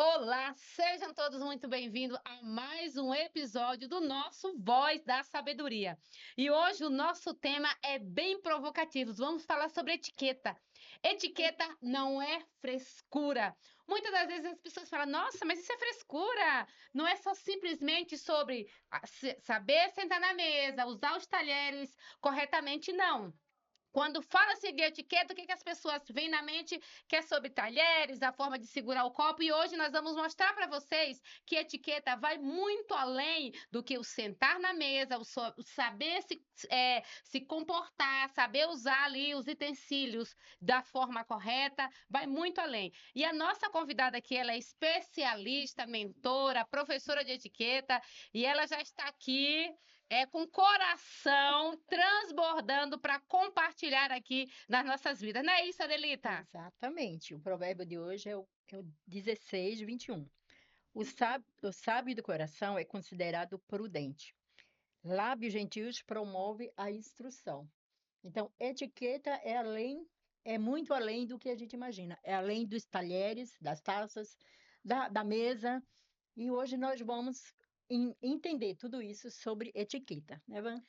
Olá, sejam todos muito bem-vindos a mais um episódio do nosso Voz da Sabedoria. E hoje o nosso tema é bem provocativo. Vamos falar sobre etiqueta. Etiqueta não é frescura. Muitas das vezes as pessoas falam: "Nossa, mas isso é frescura". Não é só simplesmente sobre saber sentar na mesa, usar os talheres corretamente, não. Quando fala-se de etiqueta, o que as pessoas veem na mente? Que é sobre talheres, a forma de segurar o copo. E hoje nós vamos mostrar para vocês que etiqueta vai muito além do que o sentar na mesa, o saber se comportar, saber usar ali os utensílios da forma correta, vai muito além. E a nossa convidada aqui, ela é especialista, mentora, professora de etiqueta, e ela já está aqui com coração transbordando para compartilhar aqui nas nossas vidas. Não é isso, Adelita? Exatamente. O provérbio de hoje é o 16, 21. O sábio do coração é considerado prudente. Lábios gentios promove a instrução. Então, etiqueta é muito além do que a gente imagina. É além dos talheres, das taças, da mesa. E hoje nós vamos entender tudo isso sobre etiqueta, né, Van?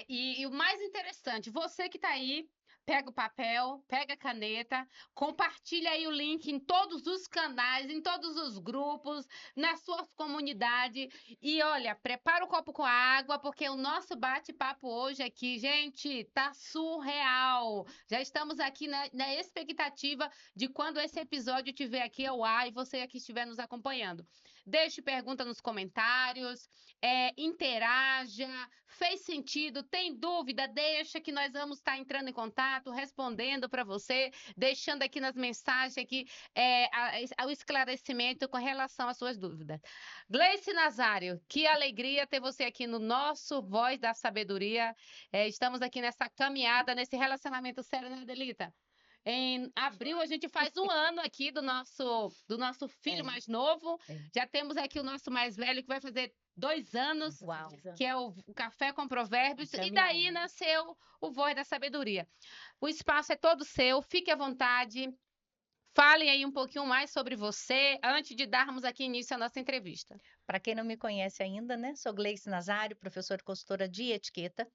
E o mais interessante, você que está aí, pega o papel, pega a caneta, compartilha aí o link em todos os canais, em todos os grupos, nas suas comunidades. E olha, prepara o copo com água, porque o nosso bate-papo hoje aqui, gente, tá surreal. Já estamos aqui na expectativa de quando esse episódio estiver aqui ao ar e você aqui estiver nos acompanhando. Deixe pergunta nos comentários, interaja, fez sentido, tem dúvida, deixa que nós vamos estar entrando em contato, respondendo para você, deixando aqui nas mensagens aqui o esclarecimento com relação às suas dúvidas. Gleice Nazário, que alegria ter você aqui no nosso Voz da Sabedoria. Estamos aqui nessa caminhada, nesse relacionamento sério, né, Adelita? Em abril a gente faz um ano aqui do nosso filho É, mais novo. é. Já temos aqui o nosso mais velho que vai fazer 2 anos, Uau. que é o Café com Provérbios. E daí Caminhada. nasceu o Voz da Sabedoria. O espaço é todo seu, fique à vontade. Fale aí um pouquinho mais sobre você antes de darmos aqui início à nossa entrevista. Para quem não me conhece ainda, né? Sou Gleice Nazário, professora e consultora de etiqueta,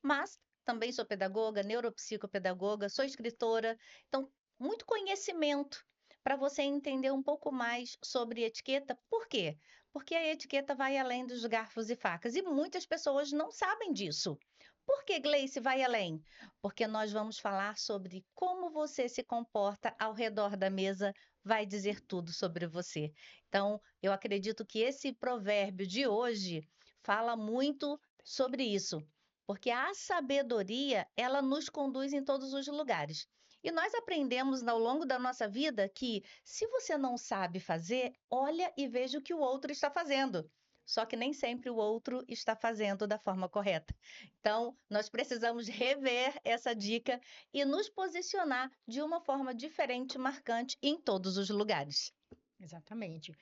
mas também sou pedagoga, neuropsicopedagoga, sou escritora, então muito conhecimento para você entender um pouco mais sobre etiqueta. Por quê? Porque a etiqueta vai além dos garfos e facas e muitas pessoas não sabem disso. Por que, Gleice, vai além? Porque nós vamos falar sobre como você se comporta ao redor da mesa, vai dizer tudo sobre você. Então, eu acredito que esse provérbio de hoje fala muito sobre isso, porque a sabedoria, ela nos conduz em todos os lugares. E nós aprendemos ao longo da nossa vida que se você não sabe fazer, olha e veja o que o outro está fazendo. Só que nem sempre o outro está fazendo da forma correta. Então, nós precisamos rever essa dica e nos posicionar de uma forma diferente, marcante em todos os lugares. Exatamente.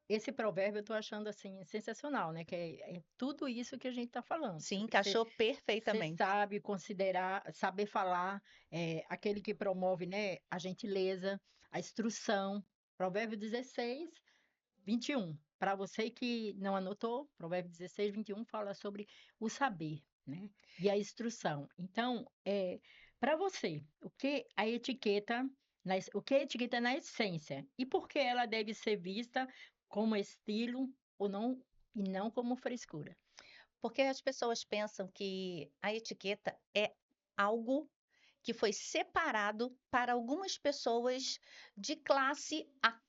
Esse provérbio eu estou achando assim sensacional, né? Que é tudo isso que a gente está falando. Sim, Você encaixou perfeitamente. sabe considerar, saber falar, aquele que promove, né, a gentileza, a instrução. Provérbio 16, 21. Para você que não anotou, Provérbio 16, 21 fala sobre o saber, né? E a instrução. Então, para você, o que é etiqueta na essência e por que ela deve ser vista como estilo ou não e não como frescura? Porque as pessoas pensam que a etiqueta é algo que foi separado para algumas pessoas de classe A.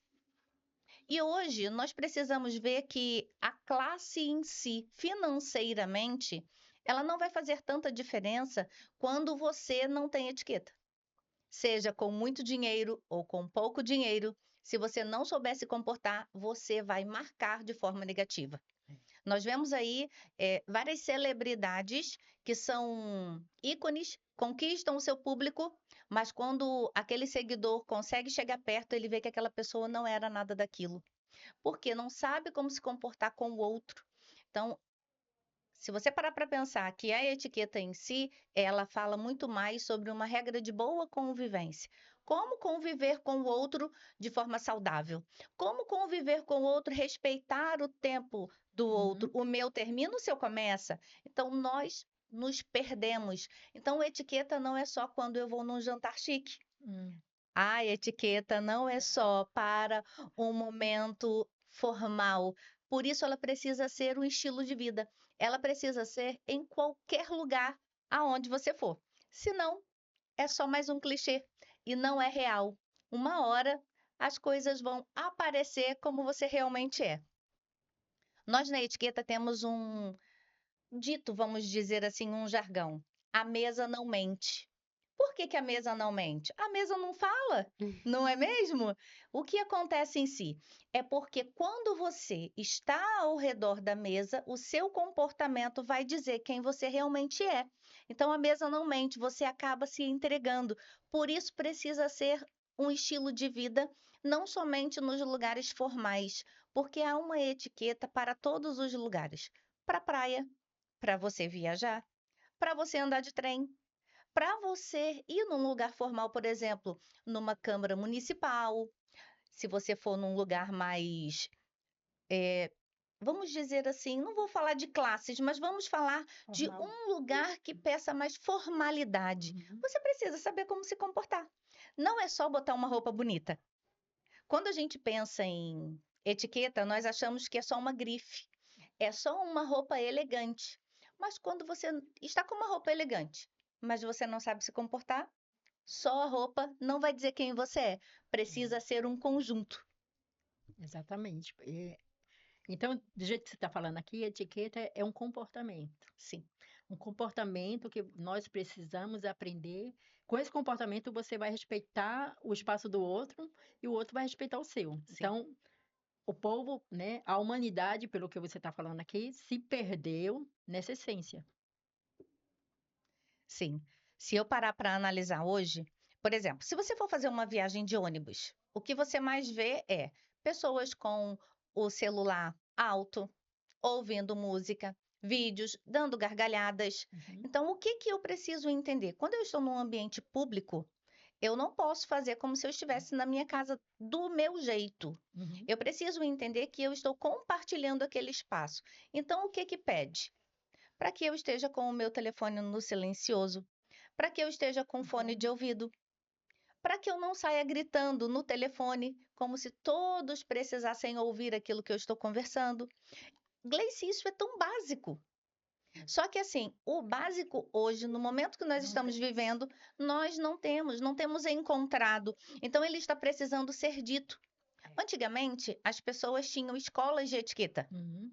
E hoje nós precisamos ver que a classe em si, financeiramente, ela não vai fazer tanta diferença quando você não tem etiqueta. Seja com muito dinheiro ou com pouco dinheiro, se você não souber se comportar, você vai marcar de forma negativa. Nós vemos aí várias celebridades que são ícones, conquistam o seu público, mas quando aquele seguidor consegue chegar perto, ele vê que aquela pessoa não era nada daquilo, porque não sabe como se comportar com o outro. Então, se você parar para pensar que a etiqueta em si, ela fala muito mais sobre uma regra de boa convivência. Como conviver com o outro de forma saudável? Como conviver com o outro, respeitar o tempo do outro? O meu termina, o seu começa. Então, nós nos perdemos. Então, etiqueta não é só quando eu vou num jantar chique. Hum. A etiqueta não é só para um momento formal. Por isso, ela precisa ser um estilo de vida. Ela precisa ser em qualquer lugar aonde você for. Senão, é só mais um clichê e não é real. Uma hora as coisas vão aparecer como você realmente é. Nós na etiqueta temos um dito, vamos dizer assim, um jargão. A mesa não mente. Por que que a mesa não mente? A mesa não fala, não é mesmo? O que acontece em si? É porque quando você está ao redor da mesa, o seu comportamento vai dizer quem você realmente é. Então a mesa não mente, você acaba se entregando. Por isso precisa ser um estilo de vida, não somente nos lugares formais, porque há uma etiqueta para todos os lugares. Para a praia, para você viajar, para você andar de trem, para você ir num lugar formal, por exemplo, numa câmara municipal, se você for num lugar mais, vamos dizer assim, não vou falar de classes, mas vamos falar de Formal. um lugar que peça mais formalidade. Você precisa saber como se comportar. Não é só botar uma roupa bonita. Quando a gente pensa em etiqueta, nós achamos que é só uma grife, é só uma roupa elegante. Mas quando você está com uma roupa elegante, mas você não sabe se comportar, só a roupa não vai dizer quem você é. Precisa ser um conjunto. Exatamente. Então, do jeito que você está falando aqui, etiqueta é um comportamento. Sim, Um comportamento que nós precisamos aprender. Com esse comportamento, você vai respeitar o espaço do outro e o outro vai respeitar o seu. sim, Então, o povo, né, a humanidade, pelo que você está falando aqui, se perdeu nessa essência. sim. Se eu parar para analisar hoje, por exemplo, se você for fazer uma viagem de ônibus, o que você mais vê é pessoas com o celular alto, ouvindo música, vídeos, dando gargalhadas. Então, o que que eu preciso entender? Quando eu estou num ambiente público, eu não posso fazer como se eu estivesse na minha casa do meu jeito. Uhum. Eu preciso entender que eu estou compartilhando aquele espaço. Então, o que que pede? Para que eu esteja com o meu telefone no silencioso, para que eu esteja com fone de ouvido, para que eu não saia gritando no telefone, como se todos precisassem ouvir aquilo que eu estou conversando. Gleice, isso é tão básico. Só que assim, o básico hoje, no momento que nós Não estamos tem. vivendo, nós não temos encontrado. Então ele está precisando ser dito. Antigamente, as pessoas tinham escolas de etiqueta. Uhum.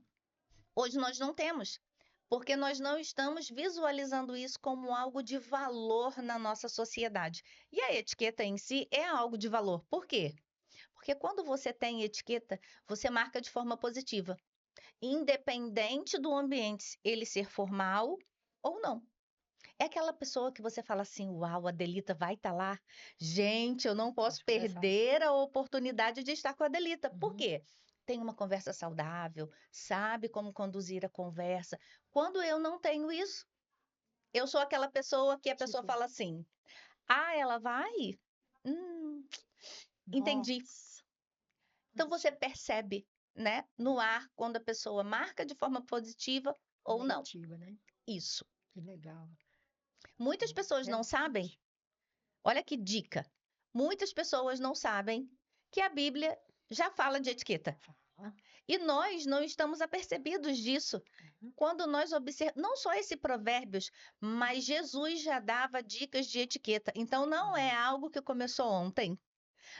Hoje nós não temos, porque nós não estamos visualizando isso como algo de valor na nossa sociedade. E a etiqueta em si é algo de valor. Por quê? Porque quando você tem etiqueta, você marca de forma positiva, independente do ambiente, ele ser formal ou não. É aquela pessoa que você fala assim: uau, a Adelita vai estar lá. Gente, eu não posso Pode conversar. perder a oportunidade de estar com a Adelita. Por Uhum. quê? Tem uma conversa saudável, sabe como conduzir a conversa. Quando eu não tenho isso, eu sou aquela pessoa que a pessoa Tipo, fala assim: ah, ela vai? Hum, entendi. nossa, Então você percebe, né, no ar, quando a pessoa marca de forma positiva ou não. negativa, né? Isso. Que legal. Muitas pessoas não sabem. Interessante. Olha que dica. Muitas pessoas não sabem que a Bíblia já fala de etiqueta. Fala. E nós não estamos apercebidos disso. Uhum. Quando nós observamos, não só esse Provérbios, mas Jesus já dava dicas de etiqueta. Então não é algo que começou ontem.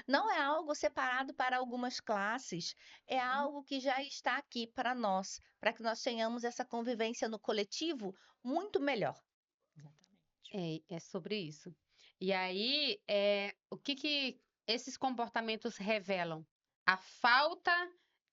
Não é algo separado para algumas classes. É algo que já está aqui para nós, para que nós tenhamos essa convivência no coletivo muito melhor. Exatamente. É sobre isso. E aí, o que que esses comportamentos revelam? A falta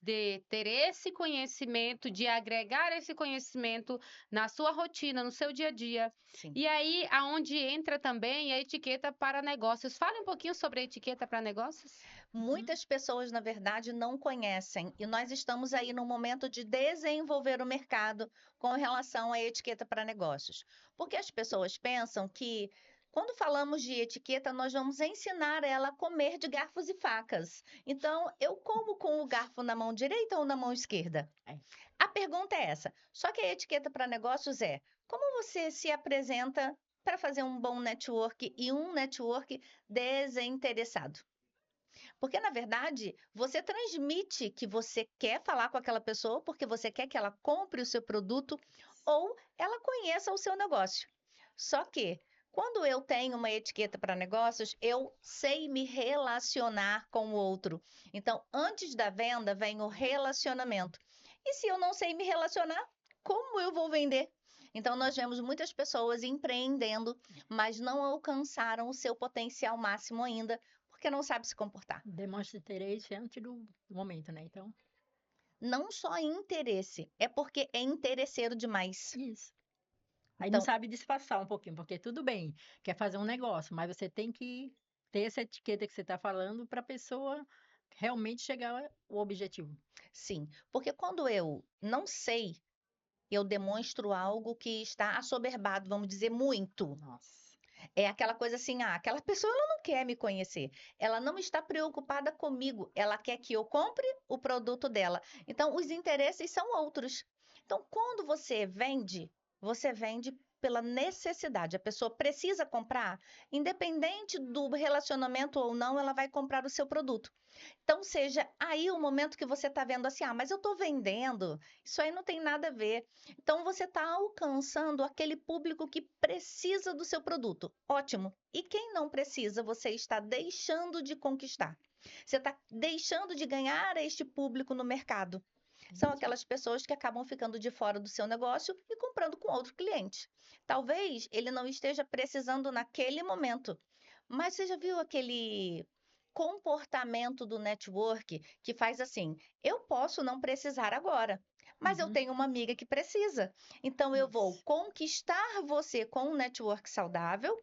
de ter esse conhecimento, de agregar esse conhecimento na sua rotina, no seu dia a dia. Sim. E aí, aonde entra também a etiqueta para negócios. Fale um pouquinho sobre a etiqueta para negócios. Muitas pessoas, na verdade, não conhecem, e nós estamos aí no momento de desenvolver o mercado com relação à etiqueta para negócios. Porque as pessoas pensam que Quando falamos de etiqueta, nós vamos ensinar ela a comer de garfos e facas. Então, eu como com o garfo na mão direita ou na mão esquerda? É. A pergunta é essa. Só que a etiqueta para negócios é: como você se apresenta para fazer um bom network e um network desinteressado? Porque, na verdade, você transmite que você quer falar com aquela pessoa porque você quer que ela compre o seu produto ou ela conheça o seu negócio. Só que, quando eu tenho uma etiqueta para negócios, eu sei me relacionar com o outro. Então, antes da venda, vem o relacionamento. E se eu não sei me relacionar, como eu vou vender? Então, nós vemos muitas pessoas empreendendo, mas não alcançaram o seu potencial máximo ainda, porque não sabe se comportar. Demonstra interesse antes do momento, né? Então, Não só interesse, é porque é interesseiro demais. isso. Aí não Então, sabe disfarçar um pouquinho, porque tudo bem, quer fazer um negócio, mas você tem que ter essa etiqueta que você está falando para a pessoa realmente chegar ao objetivo. sim, porque quando eu não sei, eu demonstro algo que está assoberbado, vamos dizer, muito. Nossa. É aquela coisa assim, aquela pessoa ela não quer me conhecer, ela não está preocupada comigo, ela quer que eu compre o produto dela. Então, os interesses são outros. Então, quando você vende pela necessidade. A pessoa precisa comprar, independente do relacionamento ou não, ela vai comprar o seu produto. Então, seja aí o momento que você está vendo assim, mas eu estou vendendo, isso aí não tem nada a ver. Então, você está alcançando aquele público que precisa do seu produto. Ótimo. E quem não precisa, você está deixando de conquistar. Você está deixando de ganhar este público no mercado. São aquelas pessoas que acabam ficando de fora do seu negócio e comprando com outro cliente. Talvez ele não esteja precisando naquele momento, mas você já viu aquele comportamento do network que faz assim: eu posso não precisar agora, mas eu Uhum. tenho uma amiga que precisa. Então eu vou Isso. conquistar você com um network saudável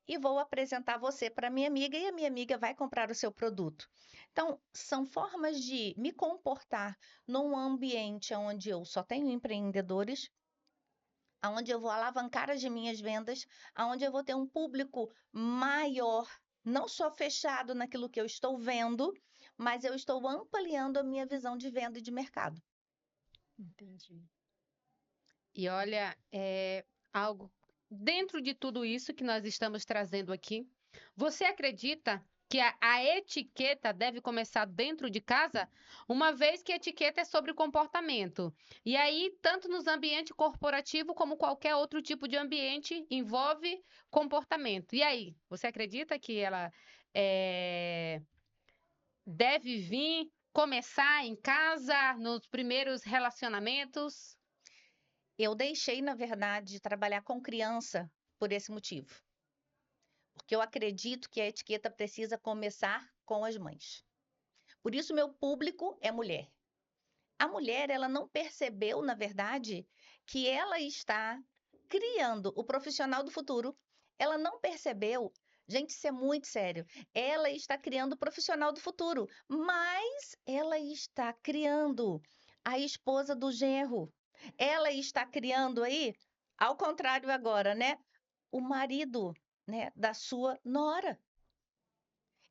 e vou apresentar você para minha amiga e a minha amiga vai comprar o seu produto. Então, são formas de me comportar num ambiente onde eu só tenho empreendedores, onde eu vou alavancar as minhas vendas, onde eu vou ter um público maior, não só fechado naquilo que eu estou vendo, mas eu estou ampliando a minha visão de venda e de mercado. Entendi. E olha, algo dentro de tudo isso que nós estamos trazendo aqui, você acredita que a etiqueta deve começar dentro de casa, uma vez que a etiqueta é sobre comportamento? E aí, tanto nos ambientes corporativos como qualquer outro tipo de ambiente, envolve comportamento. E aí, você acredita que ela deve vir começar em casa, nos primeiros relacionamentos? Eu deixei, na verdade, de trabalhar com criança por esse motivo, porque eu acredito que a etiqueta precisa começar com as mães. Por isso, meu público é mulher. A mulher, ela não percebeu, na verdade, que ela está criando o profissional do futuro. Ela não percebeu, gente, isso é muito sério. Ela está criando o profissional do futuro, mas ela está criando a esposa do genro. Ela está criando aí, ao contrário agora, né? O marido, né, da sua nora.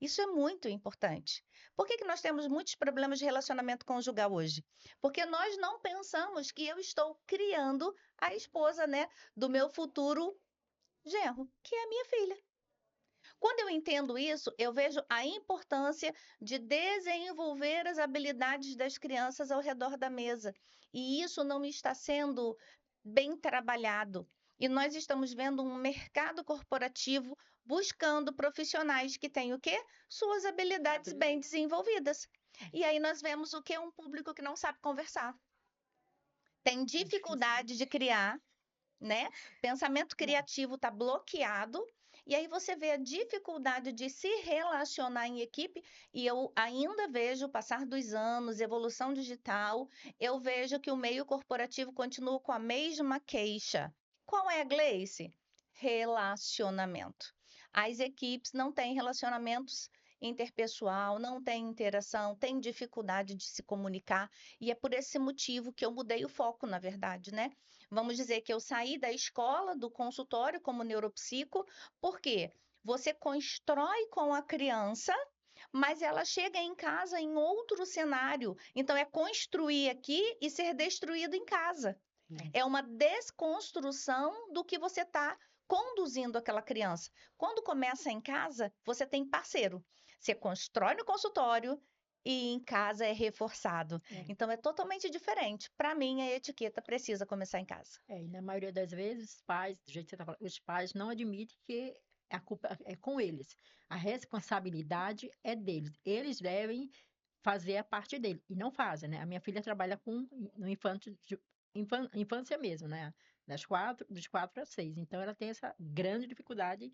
Isso é muito importante. Por que que nós temos muitos problemas de relacionamento conjugal hoje? Porque nós não pensamos que eu estou criando a esposa, né, do meu futuro genro, que é a minha filha. Quando eu entendo isso, eu vejo a importância de desenvolver as habilidades das crianças ao redor da mesa. E isso não está sendo bem trabalhado. E nós estamos vendo um mercado corporativo buscando profissionais que têm o quê? Suas habilidades bem desenvolvidas. E aí nós vemos o que? Um público que não sabe conversar. Tem É difícil, né? dificuldade de criar, né? Pensamento criativo está bloqueado. E aí você vê a dificuldade de se relacionar em equipe, e eu ainda vejo, o passar dos anos, evolução digital, eu vejo que o meio corporativo continua com a mesma queixa. Qual é a Gleice? Relacionamento. As equipes não têm relacionamentos interpessoal, não tem interação, tem dificuldade de se comunicar, e é por esse motivo que eu mudei o foco, na verdade, né? Vamos dizer que eu saí da escola, do consultório como neuropsico, porque você constrói com a criança, mas ela chega em casa em outro cenário. Então, é construir aqui e ser destruído em casa. É uma desconstrução do que você está conduzindo aquela criança. Quando começa em casa, você tem parceiro. Você constrói no consultório e em casa é reforçado. Então, é totalmente diferente. Para mim, a etiqueta precisa começar em casa. E na maioria das vezes, os pais, do jeito que você está falando, os pais não admitem que a culpa é com eles. A responsabilidade é deles. Eles devem fazer a parte dele. E não fazem, né? A minha filha trabalha com no infância mesmo, né? Dos 4 a 6. Então, ela tem essa grande dificuldade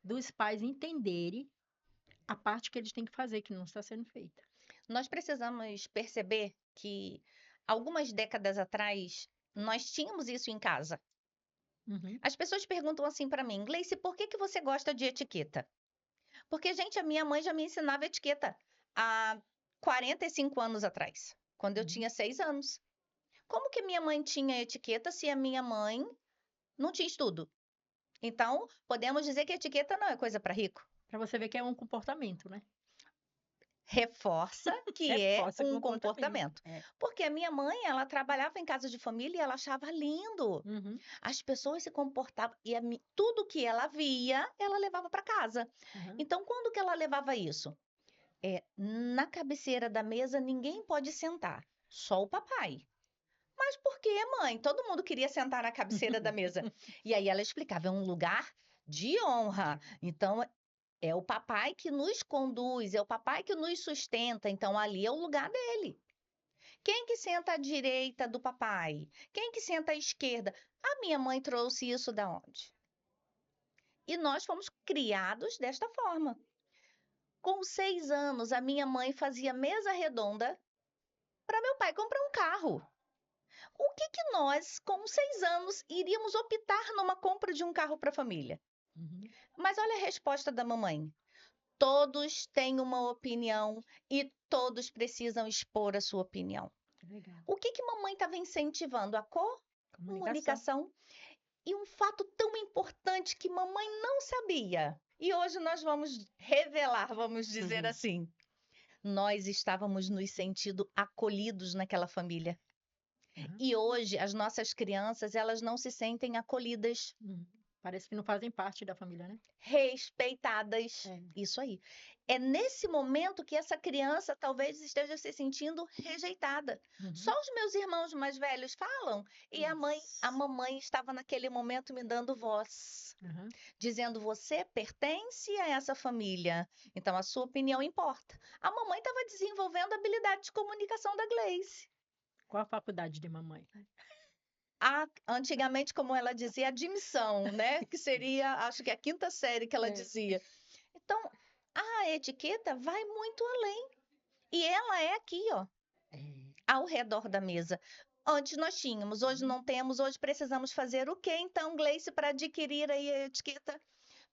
dos pais entenderem a parte que eles têm que fazer, que não está sendo feita. Nós precisamos perceber que algumas décadas atrás nós tínhamos isso em casa. As pessoas perguntam assim para mim, Gleice, por que você gosta de etiqueta? Porque, gente, a minha mãe já me ensinava etiqueta há 45 anos atrás, quando eu tinha 6 anos. Como que minha mãe tinha etiqueta se a minha mãe não tinha estudo? Então, podemos dizer que etiqueta não é coisa para rico. Para você ver que é um comportamento, né? Reforça que Reforça é o um comportamento. Porque a minha mãe, ela trabalhava em casa de família e ela achava lindo. As pessoas se comportavam e tudo que ela via, ela levava para casa. Então, quando que ela levava isso? Na cabeceira da mesa, ninguém pode sentar, só o papai. Mas por que, mãe? Todo mundo queria sentar na cabeceira da mesa. E aí ela explicava, é um lugar de honra. Então, é o papai que nos conduz, é o papai que nos sustenta, então ali é o lugar dele. Quem que senta à direita do papai? Quem que senta à esquerda? A minha mãe trouxe isso da onde? E nós fomos criados desta forma. Com 6 anos, a minha mãe fazia mesa redonda para meu pai comprar um carro. O que que nós, com 6 anos, iríamos optar numa compra de um carro para a família? Mas olha a resposta da mamãe. Todos têm uma opinião e todos precisam expor a sua opinião. O que que mamãe estava incentivando? A comunicação. E um fato tão importante que mamãe não sabia. E hoje nós vamos revelar, vamos dizer assim. Nós estávamos nos sentindo acolhidos naquela família. E hoje as nossas crianças, elas não se sentem acolhidas. Parece que não fazem parte da família, né? Respeitadas. Isso aí. É nesse momento que essa criança talvez esteja se sentindo rejeitada. Só os meus irmãos mais velhos falam e a mamãe estava naquele momento me dando voz, dizendo você pertence a essa família, então a sua opinião importa. A mamãe estava desenvolvendo a habilidade de comunicação da Gleice. Qual a faculdade de mamãe? Antigamente, como ela dizia, admissão, né? Que seria, acho que a 5ª série que ela dizia. Então, a etiqueta vai muito além. E ela é aqui, ó, ao redor da mesa. Antes nós tínhamos, hoje não temos, hoje precisamos fazer o quê, então, Gleice, para adquirir aí a etiqueta?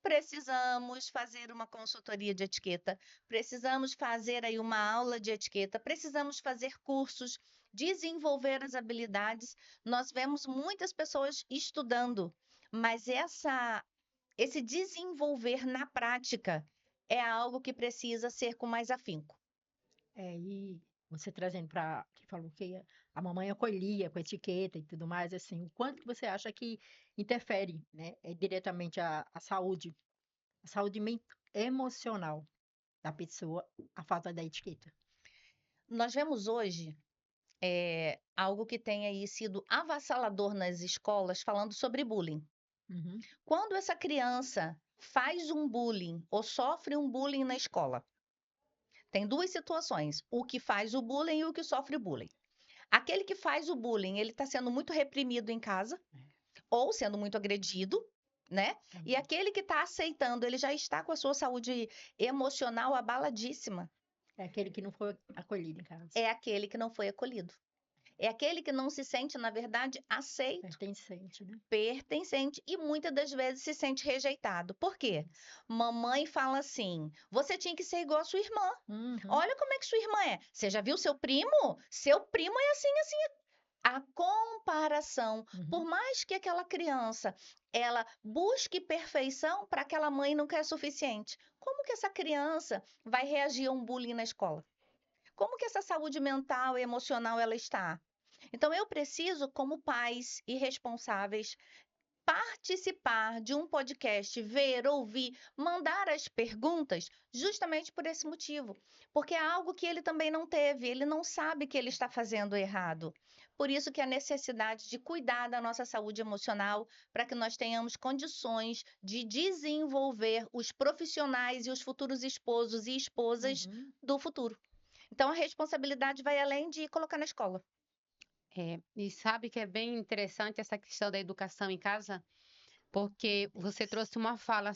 Precisamos fazer uma consultoria de etiqueta, precisamos fazer aí uma aula de etiqueta, precisamos fazer cursos, desenvolver as habilidades. Nós vemos muitas pessoas estudando, mas esse desenvolver na prática é algo que precisa ser com mais afinco. E você trazendo para que falou que a mamãe acolhia com etiqueta e tudo mais, assim, o quanto que você acha que interfere, né, diretamente a saúde emocional da pessoa, a falta da etiqueta? Nós vemos hoje algo que tem aí sido avassalador nas escolas falando sobre bullying. Quando essa criança faz um bullying ou sofre um bullying na escola, tem 2 situações, o que faz o bullying e o que sofre o bullying. Aquele que faz o bullying, ele está sendo muito reprimido em casa, ou sendo muito agredido, né? E aquele que está aceitando, ele já está com a sua saúde emocional abaladíssima. É aquele que não foi acolhido em casa. É aquele que não foi acolhido. É aquele que não se sente, na verdade, aceito, Pertencente, né? pertencente e muitas das vezes se sente rejeitado. Por quê? Mamãe fala assim: você tinha que ser igual a sua irmã. Uhum. Olha como é que sua irmã é. Você já viu seu primo? Seu primo é assim, assim. A comparação, por Uhum. mais que aquela criança ela busque perfeição, para aquela mãe nunca é suficiente. Como que essa criança vai reagir a um bullying na escola? Como que essa saúde mental e emocional ela está? Então eu preciso, como pais e responsáveis, participar de um podcast, ver, ouvir, mandar as perguntas, justamente por esse motivo. Porque é algo que ele também não teve, ele não sabe que ele está fazendo errado. Por isso que a necessidade de cuidar da nossa saúde emocional, para que nós tenhamos condições de desenvolver os profissionais e os futuros esposos e esposas Uhum. do futuro. Então a responsabilidade vai além de colocar na escola. E sabe que é bem interessante essa questão da educação em casa, porque você trouxe uma fala.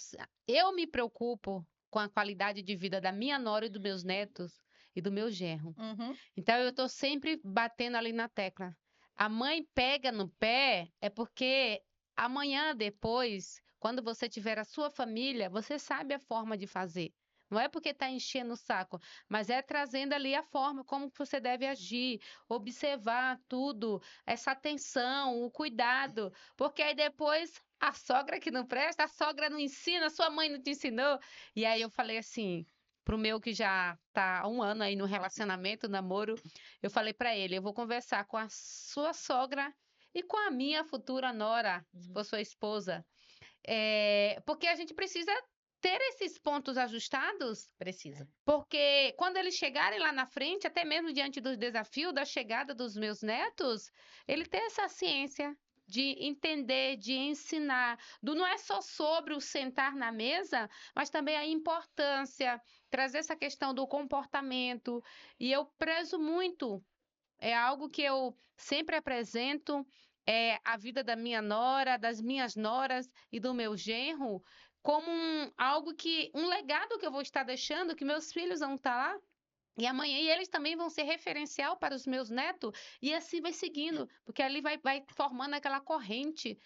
Eu me preocupo com a qualidade de vida da minha nora e dos meus netos e do meu genro. Uhum, Então eu estou sempre batendo ali na tecla. A mãe pega no pé é porque amanhã depois, quando você tiver a sua família, você sabe a forma de fazer. Não é porque está enchendo o saco, mas é trazendo ali a forma como que você deve agir, observar tudo, essa atenção, o cuidado, porque aí depois a sogra que não presta, a sogra não ensina, a sua mãe não te ensinou. E aí eu falei assim, pro meu que já tá há 1 ano aí no relacionamento, namoro, eu falei pra ele, eu vou conversar com a sua sogra e com a minha futura nora, se for sua esposa, porque a gente precisa ter esses pontos ajustados, precisa. porque quando eles chegarem lá na frente, até mesmo diante do desafio da chegada dos meus netos, ele ter essa ciência de entender, de ensinar, não é só sobre o sentar na mesa, mas também a importância, trazer essa questão do comportamento. E eu prezo muito, é algo que eu sempre apresento, a vida da minha nora, das minhas noras e do meu genro, como algo que, um legado que eu vou estar deixando, que meus filhos vão estar lá. E amanhã e eles também vão ser referencial para os meus netos, e assim vai seguindo, porque ali vai formando aquela corrente,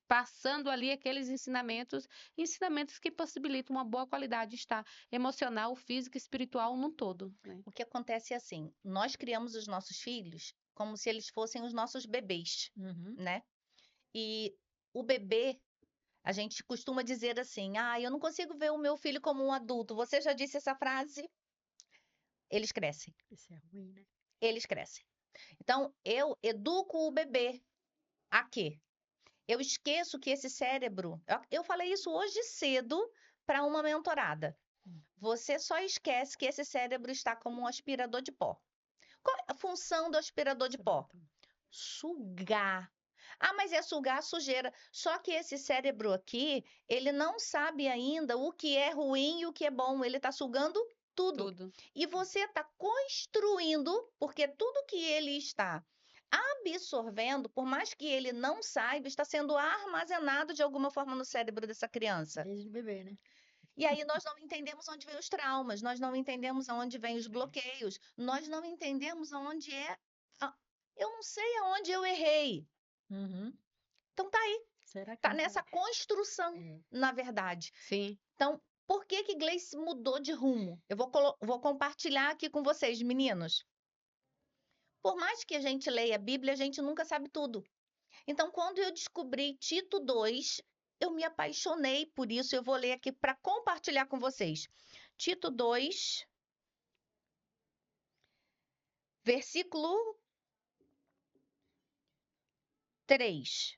passando ali aqueles ensinamentos, ensinamentos que possibilitam uma boa qualidade de estar emocional, física e espiritual no todo, né? O que acontece é assim, nós criamos os nossos filhos como se eles fossem os nossos bebês, Uhum. né? E o bebê, a gente costuma dizer assim: ah, eu não consigo ver o meu filho como um adulto. Você já disse essa frase? Eles crescem, Isso é ruim, né? eles crescem. Então, eu educo o bebê a quê? Eu esqueço que esse cérebro. Eu falei isso hoje cedo para uma mentorada. Você só esquece que esse cérebro está como um aspirador de pó. Qual é a função do aspirador de pó? Sugar. Ah, mas é sugar a sujeira. Só que esse cérebro aqui, ele não sabe ainda o que é ruim e o que é bom. Ele está sugando tudo. Tudo. E você está construindo, porque tudo que ele está absorvendo, por mais que ele não saiba, está sendo armazenado de alguma forma no cérebro dessa criança. Desde bebê, né? E aí nós não entendemos onde vêm os traumas, nós não entendemos aonde vêm os bloqueios, nós não entendemos aonde é. Eu não sei aonde eu errei. Uhum. Então tá aí, Será que tá nessa construção, é? na verdade. Sim. Então, por que que Gleice mudou de rumo? Eu vou compartilhar aqui com vocês, meninos. Por mais que a gente leia a Bíblia, a gente nunca sabe tudo. Então, quando eu descobri Tito 2, eu me apaixonei por isso. Eu vou ler aqui para compartilhar com vocês. Tito 2, versículo 3.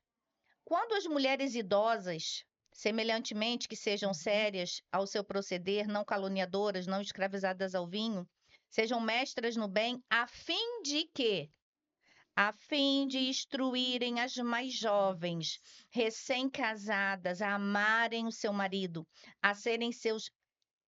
Quando as mulheres idosas, semelhantemente que sejam sérias ao seu proceder, não caluniadoras, não escravizadas ao vinho, sejam mestras no bem, a fim de que? A fim de instruírem as mais jovens, recém-casadas, a amarem o seu marido, a serem seus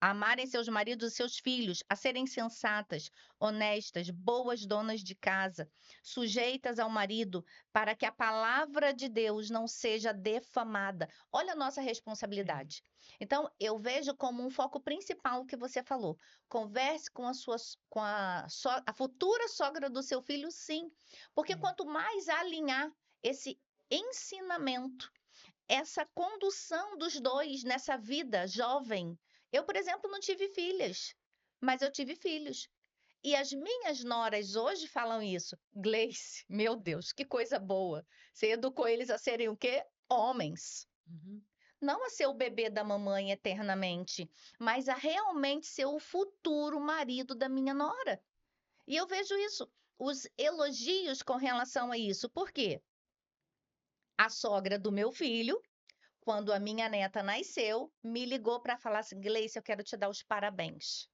a amarem seus maridos e seus filhos, a serem sensatas, honestas, boas donas de casa, sujeitas ao marido, para que a palavra de Deus não seja defamada. Olha a nossa responsabilidade. Então, eu vejo como um foco principal o que você falou. Converse com a futura sogra do seu filho, sim. Porque É. quanto mais alinhar esse ensinamento, essa condução dos dois nessa vida jovem. Eu, por exemplo, não tive filhas, mas eu tive filhos. E as minhas noras hoje falam isso. Gleice, meu Deus, que coisa boa. Você educou eles a serem o quê? Homens. Uhum. Não a ser o bebê da mamãe eternamente, mas a realmente ser o futuro marido da minha nora. E eu vejo isso, os elogios com relação a isso. Por quê? A sogra do meu filho, quando a minha neta nasceu, me ligou para falar assim: Gleice, eu quero te dar os parabéns.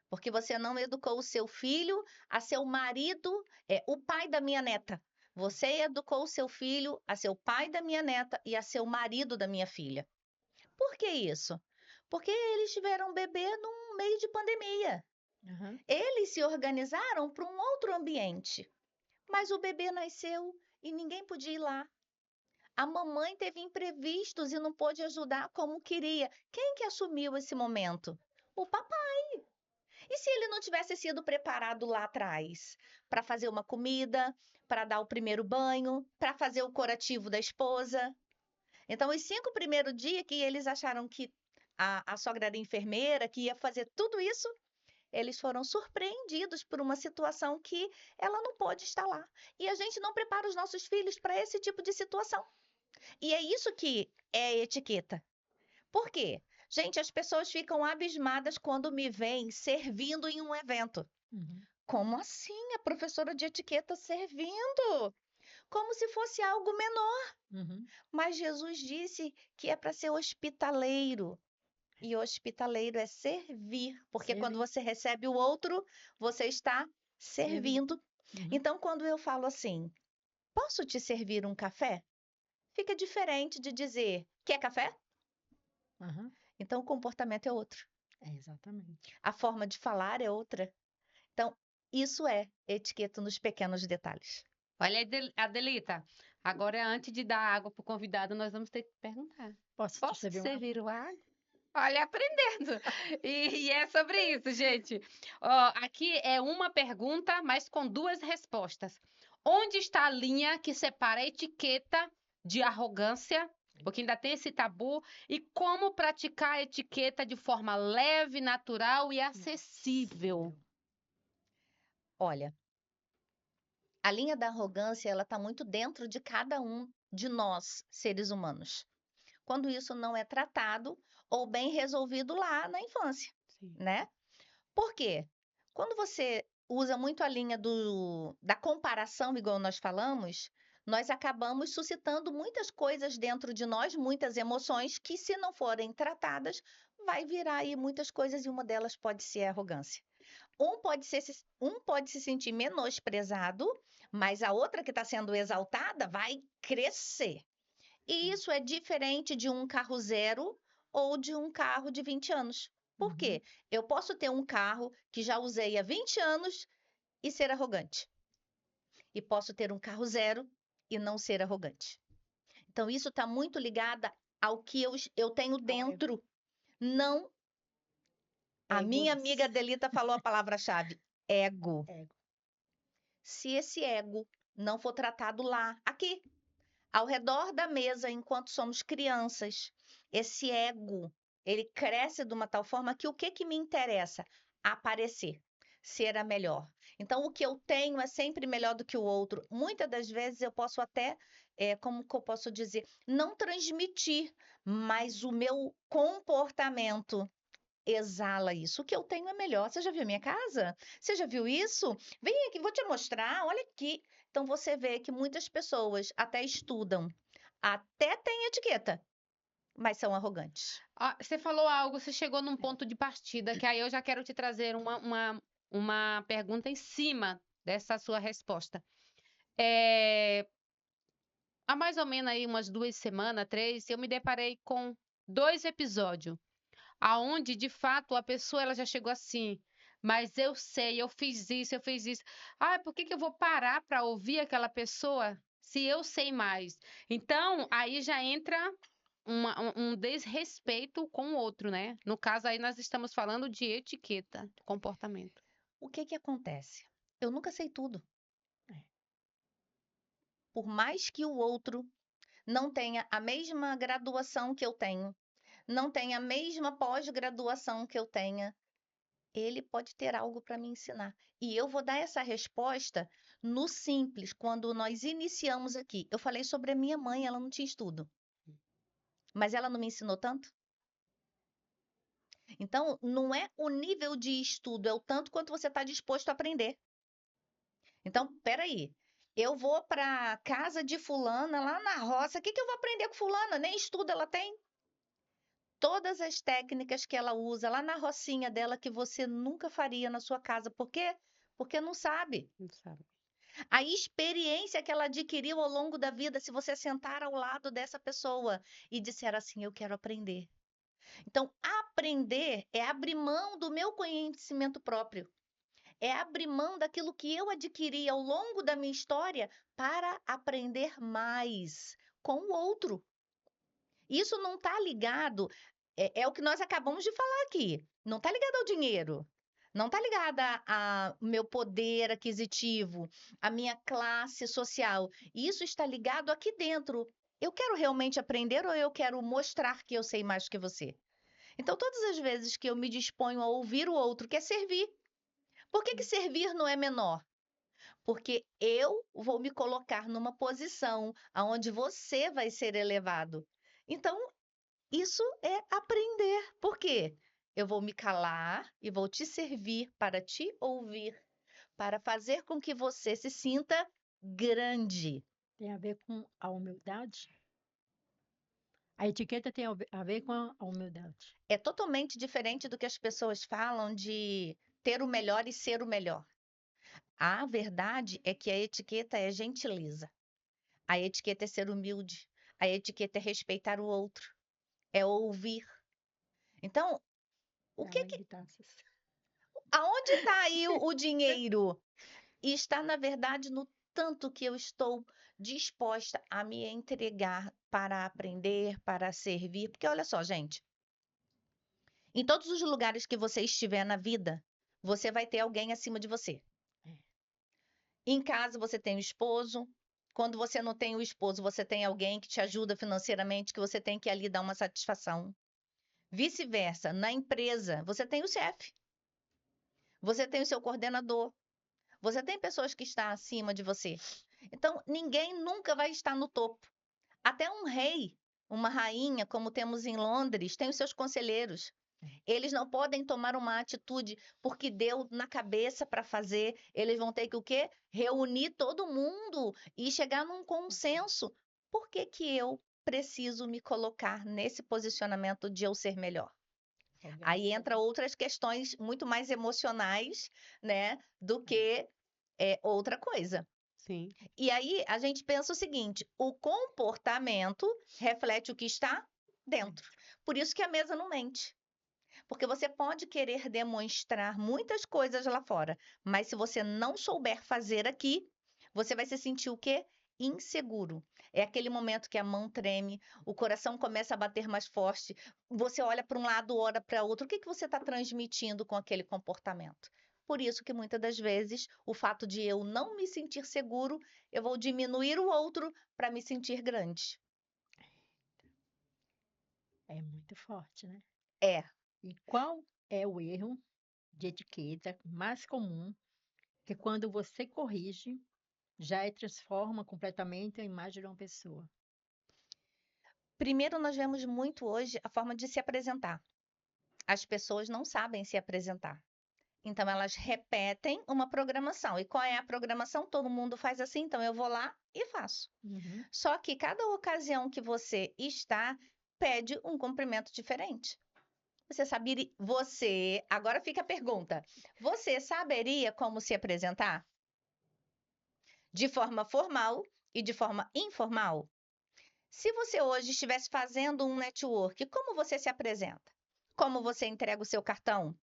Porque você não educou o seu filho a ser o marido, o pai da minha neta. Você educou o seu filho a ser o pai da minha neta e a ser o marido da minha filha. Por que isso? Porque eles tiveram um bebê num meio de pandemia. Aham. Eles se organizaram para um outro ambiente. Mas o bebê nasceu e ninguém podia ir lá. A mamãe teve imprevistos e não pôde ajudar como queria. Quem que assumiu esse momento? O papai. E se ele não tivesse sido preparado lá atrás para fazer uma comida, para dar o primeiro banho, para fazer o curativo da esposa? Então, os 5 primeiros dias que eles acharam que a sogra era enfermeira, que ia fazer tudo isso, eles foram surpreendidos por uma situação que ela não pôde estar lá. E a gente não prepara os nossos filhos para esse tipo de situação. E é isso que é etiqueta. Por quê? Gente, as pessoas ficam abismadas quando me veem servindo em um evento. Uhum. Como assim a professora de etiqueta servindo? Como se fosse algo menor. Uhum. Mas Jesus disse que é para ser hospitaleiro. E hospitaleiro é servir, porque quando Servir. você recebe o outro, você está Servindo. servindo. Uhum. Então, quando eu falo assim, posso te servir um café? Fica diferente de dizer, quer café? Aham. Então, o comportamento é outro. É, exatamente. A forma de falar é outra. Então, isso é etiqueta nos pequenos detalhes. Olha, Adelita, agora antes de dar água para o convidado, nós vamos ter que perguntar. Posso te Posso te servir uma água? servir uma água? Olha, aprendendo. E é sobre isso, gente. Ó, aqui é uma pergunta, mas com duas respostas. Onde está a linha que separa a etiqueta de arrogância? Porque ainda tem esse tabu. E como praticar a etiqueta de forma leve, natural e acessível? Olha, a linha da arrogância, ela está muito dentro de cada um de nós, seres humanos. Quando isso não é tratado ou bem resolvido lá na infância, Sim. né? Por quê? Quando você usa muito a linha da comparação, igual nós falamos, nós acabamos suscitando muitas coisas dentro de nós, muitas emoções que, se não forem tratadas, vai virar aí muitas coisas e uma delas pode ser a arrogância. Um pode se sentir menosprezado, mas a outra que está sendo exaltada vai crescer. E isso é diferente de um carro zero ou de um carro de 20 anos. Por Uhum. quê? Eu posso ter um carro que já usei há 20 anos e ser arrogante. E posso ter um carro zero e não ser arrogante. Então, isso está muito ligado ao que eu tenho Ao ego. dentro. Não. A minha Egos. amiga Adelita falou a palavra-chave: ego. Ego. Se esse ego não for tratado lá, aqui, ao redor da mesa, enquanto somos crianças, esse ego, ele cresce de uma tal forma que o que me interessa? Aparecer, ser a melhor. Então, o que eu tenho é sempre melhor do que o outro. Muitas das vezes eu posso até, como que eu posso dizer, não transmitir, mas o meu comportamento exala isso. O que eu tenho é melhor. Você já viu minha casa? Você já viu isso? Vem aqui, vou te mostrar. Olha aqui. Então você vê que muitas pessoas até estudam, até têm etiqueta, mas são arrogantes. Ah, você falou algo, você chegou num ponto de partida, que aí eu já quero te trazer uma pergunta em cima dessa sua resposta. Há mais ou menos aí umas 2 semanas, 3, eu me deparei com 2 episódios. aonde de fato a pessoa ela já chegou assim, mas eu sei, eu fiz isso, eu fiz isso. Ah, por que que eu vou parar para ouvir aquela pessoa se eu sei mais? Então, aí já entra um desrespeito com o outro, né? No caso aí nós estamos falando de etiqueta, comportamento. O que que acontece? Eu nunca sei tudo. É. Por mais que o outro não tenha a mesma graduação que eu tenho, não tenha a mesma pós-graduação que eu tenha, ele pode ter algo para me ensinar. E eu vou dar essa resposta no simples, quando nós iniciamos aqui. Eu falei sobre a minha mãe, ela não tinha estudo, mas ela não me ensinou tanto. Então, não é o nível de estudo, é o tanto quanto você está disposto a aprender. Então, peraí. Eu vou para casa de fulana lá na roça. O que que eu vou aprender com fulana? Nem estudo ela tem. Todas as técnicas que ela usa lá na rocinha dela que você nunca faria na sua casa. Por quê? Porque não sabe. Não sabe? A experiência que ela adquiriu ao longo da vida, se você sentar ao lado dessa pessoa e disser assim, eu quero aprender. Então, aprender é abrir mão do meu conhecimento próprio. É abrir mão daquilo que eu adquiri ao longo da minha história para aprender mais com o outro. Isso não está ligado, é o que nós acabamos de falar aqui, não está ligado ao dinheiro, não está ligado ao meu poder aquisitivo, à minha classe social. Isso está ligado aqui dentro. Eu quero realmente aprender ou eu quero mostrar que eu sei mais que você? Então, todas as vezes que eu me disponho a ouvir o outro, que é servir. Por que que servir não é menor? Porque eu vou me colocar numa posição aonde você vai ser elevado. Então, isso é aprender. Por quê? Eu vou me calar e vou te servir para te ouvir, para fazer com que você se sinta grande. Tem a ver com a humildade? A etiqueta tem a ver com a humildade. É totalmente diferente do que as pessoas falam de ter o melhor e ser o melhor. A verdade é que a etiqueta é gentileza. A etiqueta é ser humilde. A etiqueta é respeitar o outro. É ouvir. Então, o que Além de taças. aonde está aí o dinheiro? E está, na verdade, no tanto que eu estou disposta a me entregar para aprender, para servir. Porque olha só, gente, em todos os lugares que você estiver na vida, você vai ter alguém acima de você. É. Em casa você tem o esposo. Quando você não tem o esposo, você tem alguém que te ajuda financeiramente, que você tem que ali dar uma satisfação. Vice-versa, na empresa, você tem o chefe. Você tem o seu coordenador. Você tem pessoas que estão acima de você. Então, ninguém nunca vai estar no topo. Até um rei, uma rainha, como temos em Londres, tem os seus conselheiros. Eles não podem tomar uma atitude porque deu na cabeça para fazer. Eles vão ter que o quê? Reunir todo mundo e chegar num consenso. Por que que eu preciso me colocar nesse posicionamento de eu ser melhor? Aí entra outras questões muito mais emocionais, né, do que outra coisa. Sim. E aí a gente pensa o seguinte: o comportamento reflete o que está dentro. Por isso que a mesa não mente. Porque você pode querer demonstrar muitas coisas lá fora, mas se você não souber fazer aqui, você vai se sentir o quê? Inseguro. É aquele momento que a mão treme, o coração começa a bater mais forte, você olha para um lado, olha para outro. O que que você está transmitindo com aquele comportamento? Por isso que muitas das vezes o fato de eu não me sentir seguro, eu vou diminuir o outro para me sentir grande. É muito forte, né? É. E qual é o erro de etiqueta mais comum que quando você corrige, já transforma completamente a imagem de uma pessoa? Primeiro, nós vemos muito hoje a forma de se apresentar. As pessoas não sabem se apresentar. Então, elas repetem uma programação. E qual é a programação? Todo mundo faz assim, então eu vou lá e faço. Uhum. Só que cada ocasião que você está, pede um cumprimento diferente. Agora fica a pergunta: você saberia como se apresentar? De forma formal e de forma informal? Se você hoje estivesse fazendo um network, como você se apresenta? como você entrega o seu cartão,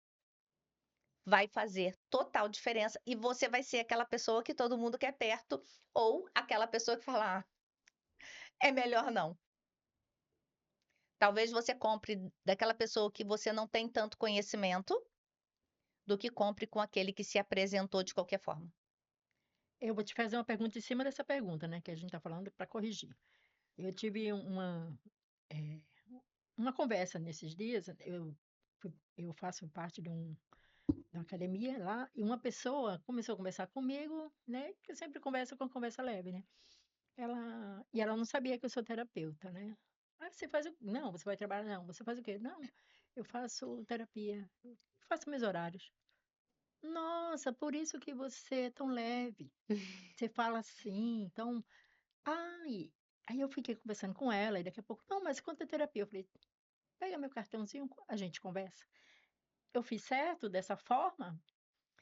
vai fazer total diferença e você vai ser aquela pessoa que todo mundo quer perto ou aquela pessoa que fala, é melhor não. Talvez você compre daquela pessoa que você não tem tanto conhecimento do que compre com aquele que se apresentou de qualquer forma. Eu vou te fazer uma pergunta em cima dessa pergunta, né, que a gente está falando para corrigir. Eu tive eh, uma conversa nesses dias. Eu faço parte de uma academia lá e uma pessoa começou a conversar comigo, né, que eu sempre converso com conversa leve, né? Ela não sabia que eu sou terapeuta, né? Ah, você faz o... Não, você vai trabalhar? Não. Você faz o quê? Não, eu faço terapia, eu faço meus horários. Nossa, por isso que você é tão leve. Você fala assim, então... Ai, aí eu fiquei conversando com ela e daqui a pouco, não, mas quanto é terapia? Eu falei, pega meu cartãozinho, a gente conversa. Eu fiz certo dessa forma?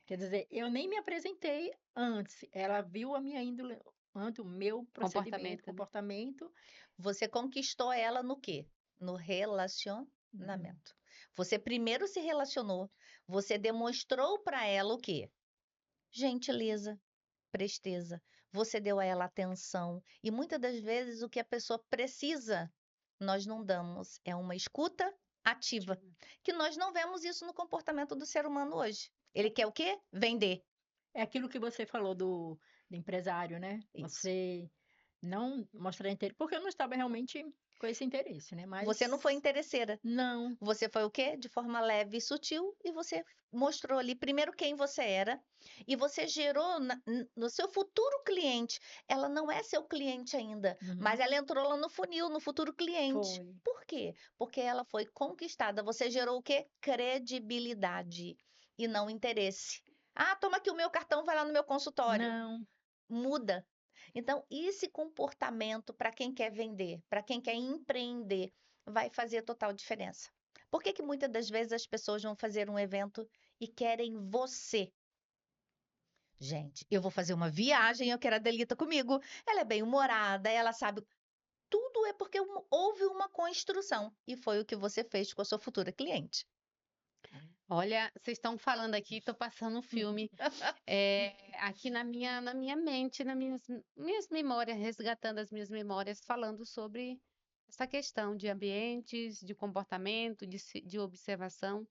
Quer dizer, eu nem me apresentei antes. Ela viu a minha índole, antes o meu procedimento, Comportamento, né? comportamento. Você conquistou ela no quê? No relacionamento. Uhum. Você primeiro se relacionou, você demonstrou para ela o quê? Gentileza, presteza. Você deu a ela atenção e muitas das vezes o que a pessoa precisa, nós não damos. É uma escuta ativa, que nós não vemos isso no comportamento do ser humano hoje. Ele quer o quê? Vender. É aquilo que você falou do empresário, né? Isso. Você não mostrar interesse, porque eu não estava realmente com esse interesse, né? Você não foi Mas interesseira. não. Você foi o quê? De forma leve e sutil, e você mostrou ali primeiro quem você era, e você gerou no seu futuro cliente. Ela não é seu cliente ainda, mas Uhum. ela entrou lá no funil, no futuro cliente. Foi. Por quê? Porque ela foi conquistada. Você gerou o quê? Credibilidade e não interesse. Ah, toma aqui o meu cartão, vai lá no meu consultório. Não. Muda. Então, esse comportamento para quem quer vender, para quem quer empreender, vai fazer total diferença. Por que que muitas das vezes as pessoas vão fazer um evento e querem você? Gente, eu vou fazer uma viagem, eu quero a Delita comigo. Ela é bem-humorada, ela sabe. Tudo é porque houve uma construção. E foi o que você fez com a sua futura cliente. Olha, vocês estão falando aqui, estou passando um filme aqui na minha mente, nas minhas memórias, resgatando as minhas memórias, falando sobre essa questão de ambientes, de comportamento, de observação.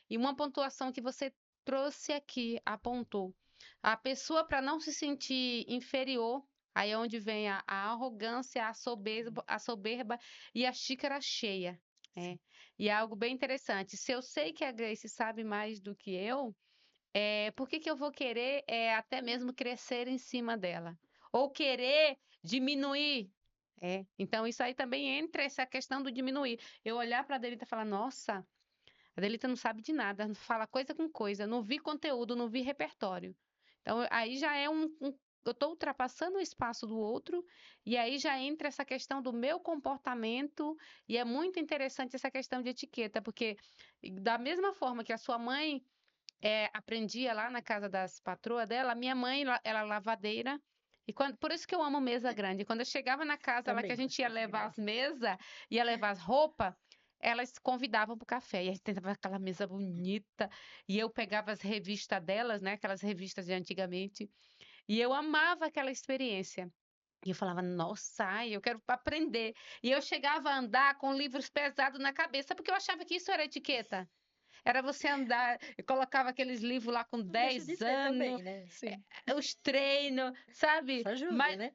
E uma pontuação que você trouxe aqui, apontou. A pessoa, para não se sentir inferior, aí é onde vem a arrogância, a soberba e a xícara cheia. É. E é algo bem interessante. Se eu sei que a Grace sabe mais do que eu, por que que eu vou querer até mesmo crescer em cima dela? Ou querer diminuir? Então, isso aí também entra essa questão do diminuir. Eu olhar para a Delita e falar, nossa, a Delita não sabe de nada, fala coisa com coisa, não vi conteúdo, não vi repertório. Então, aí já é eu estou ultrapassando o espaço do outro, e aí já entra essa questão do meu comportamento, e é muito interessante essa questão de etiqueta, porque da mesma forma que a sua mãe aprendia lá na casa das patroas dela, a minha mãe, ela é lavadeira, por isso que eu amo mesa grande. Quando eu chegava na casa lá que a Também. gente ia levar as mesas, ia levar as roupas, elas convidavam para o café. E a gente tentava aquela mesa bonita. E eu pegava as revistas delas, né? Aquelas revistas de antigamente. E eu amava aquela experiência. E eu falava, nossa, eu quero aprender. E eu chegava a andar com livros pesados na cabeça, porque eu achava que isso era etiqueta. Era você andar, eu colocava aqueles livros lá com Não deixa de 10 ser anos, também, né? Sim. os treinos, sabe? Isso ajuda, Mas né?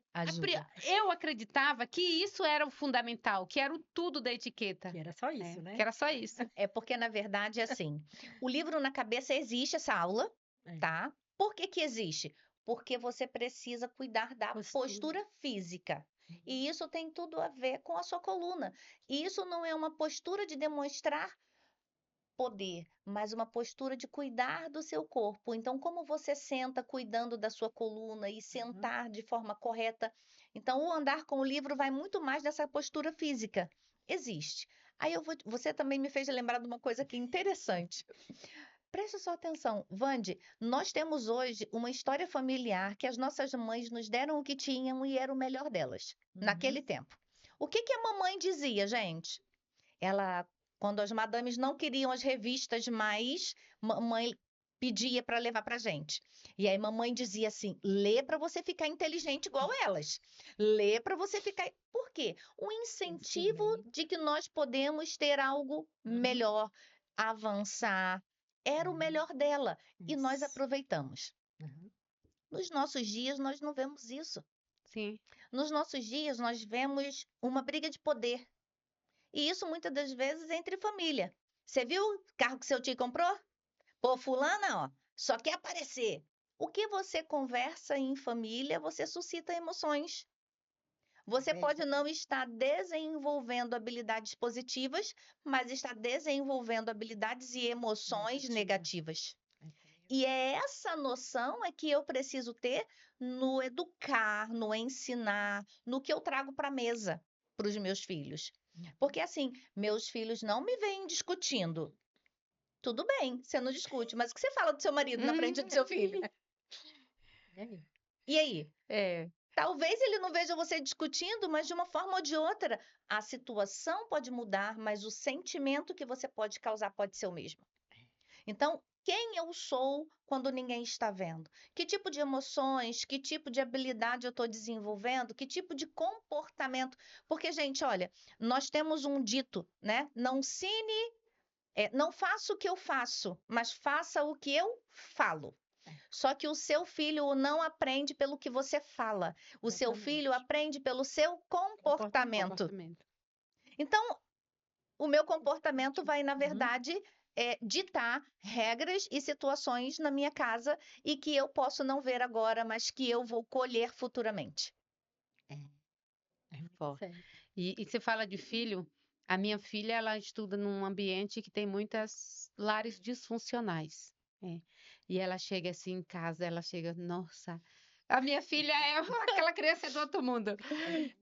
eu acreditava que isso era o fundamental, que era o tudo da etiqueta, Que era só isso, que né? era só isso. É porque, na verdade, é assim, o livro na cabeça existe essa aula, É. tá? Por que que existe? Porque você precisa cuidar da postura física. E isso tem tudo a ver com a sua coluna. E isso não é uma postura de demonstrar poder, mas uma postura de cuidar do seu corpo. Então, como você senta cuidando da sua coluna e Uhum. sentar de forma correta. Então, o andar com o livro vai muito mais dessa postura física. Existe. Aí você também me fez lembrar de uma coisa aqui interessante. Preste sua atenção, Vande, nós temos hoje uma história familiar que as nossas mães nos deram o que tinham e era o melhor delas, naquele Uhum. tempo. O que que a mamãe dizia, gente? Ela Quando as madames não queriam as revistas mais, mamãe pedia para levar para gente. E aí mamãe dizia assim: lê para você ficar inteligente igual elas. Lê para você ficar. Por quê? O incentivo de que nós podemos ter algo melhor, avançar. Era o melhor dela. E nós Isso. aproveitamos. Uhum. Nos nossos dias, nós não vemos isso. Sim. Nos nossos dias, nós vemos uma briga de poder. E isso muitas das vezes entre família. Você viu o carro que seu tio comprou? Pô, fulana, ó, só quer aparecer. O que você conversa em família, você suscita emoções. Você pode não estar desenvolvendo habilidades positivas, mas está desenvolvendo habilidades e emoções negativas. E é essa noção é que eu preciso ter no educar, no ensinar, no que eu trago para a mesa para os meus filhos. Porque assim, meus filhos não me veem discutindo. Tudo bem, você não discute, mas o que você fala do seu marido na frente do seu filho? E aí? E aí? É. Talvez ele não veja você discutindo, mas de uma forma ou de outra, a situação pode mudar, mas o sentimento que você pode causar pode ser o mesmo. Então, quem eu sou quando ninguém está vendo? Que tipo de emoções, que tipo de habilidade eu estou desenvolvendo? Que tipo de comportamento? Porque, gente, olha, nós temos um dito, né? Não faça o que eu faço, mas faça o que eu falo. Só que o seu filho não aprende pelo que você fala. O seu filho Exatamente. aprende pelo seu comportamento. Comportamento. Então, o meu comportamento vai, na Uhum. verdade, ditar regras e situações na minha casa e que eu posso não ver agora, mas que eu vou colher futuramente. É muito Forte. sério. E você fala de filho, a minha filha, ela estuda num ambiente que tem muitas lares disfuncionais. É. E ela chega assim em casa, ela chega, nossa, a minha filha é aquela criança do outro mundo.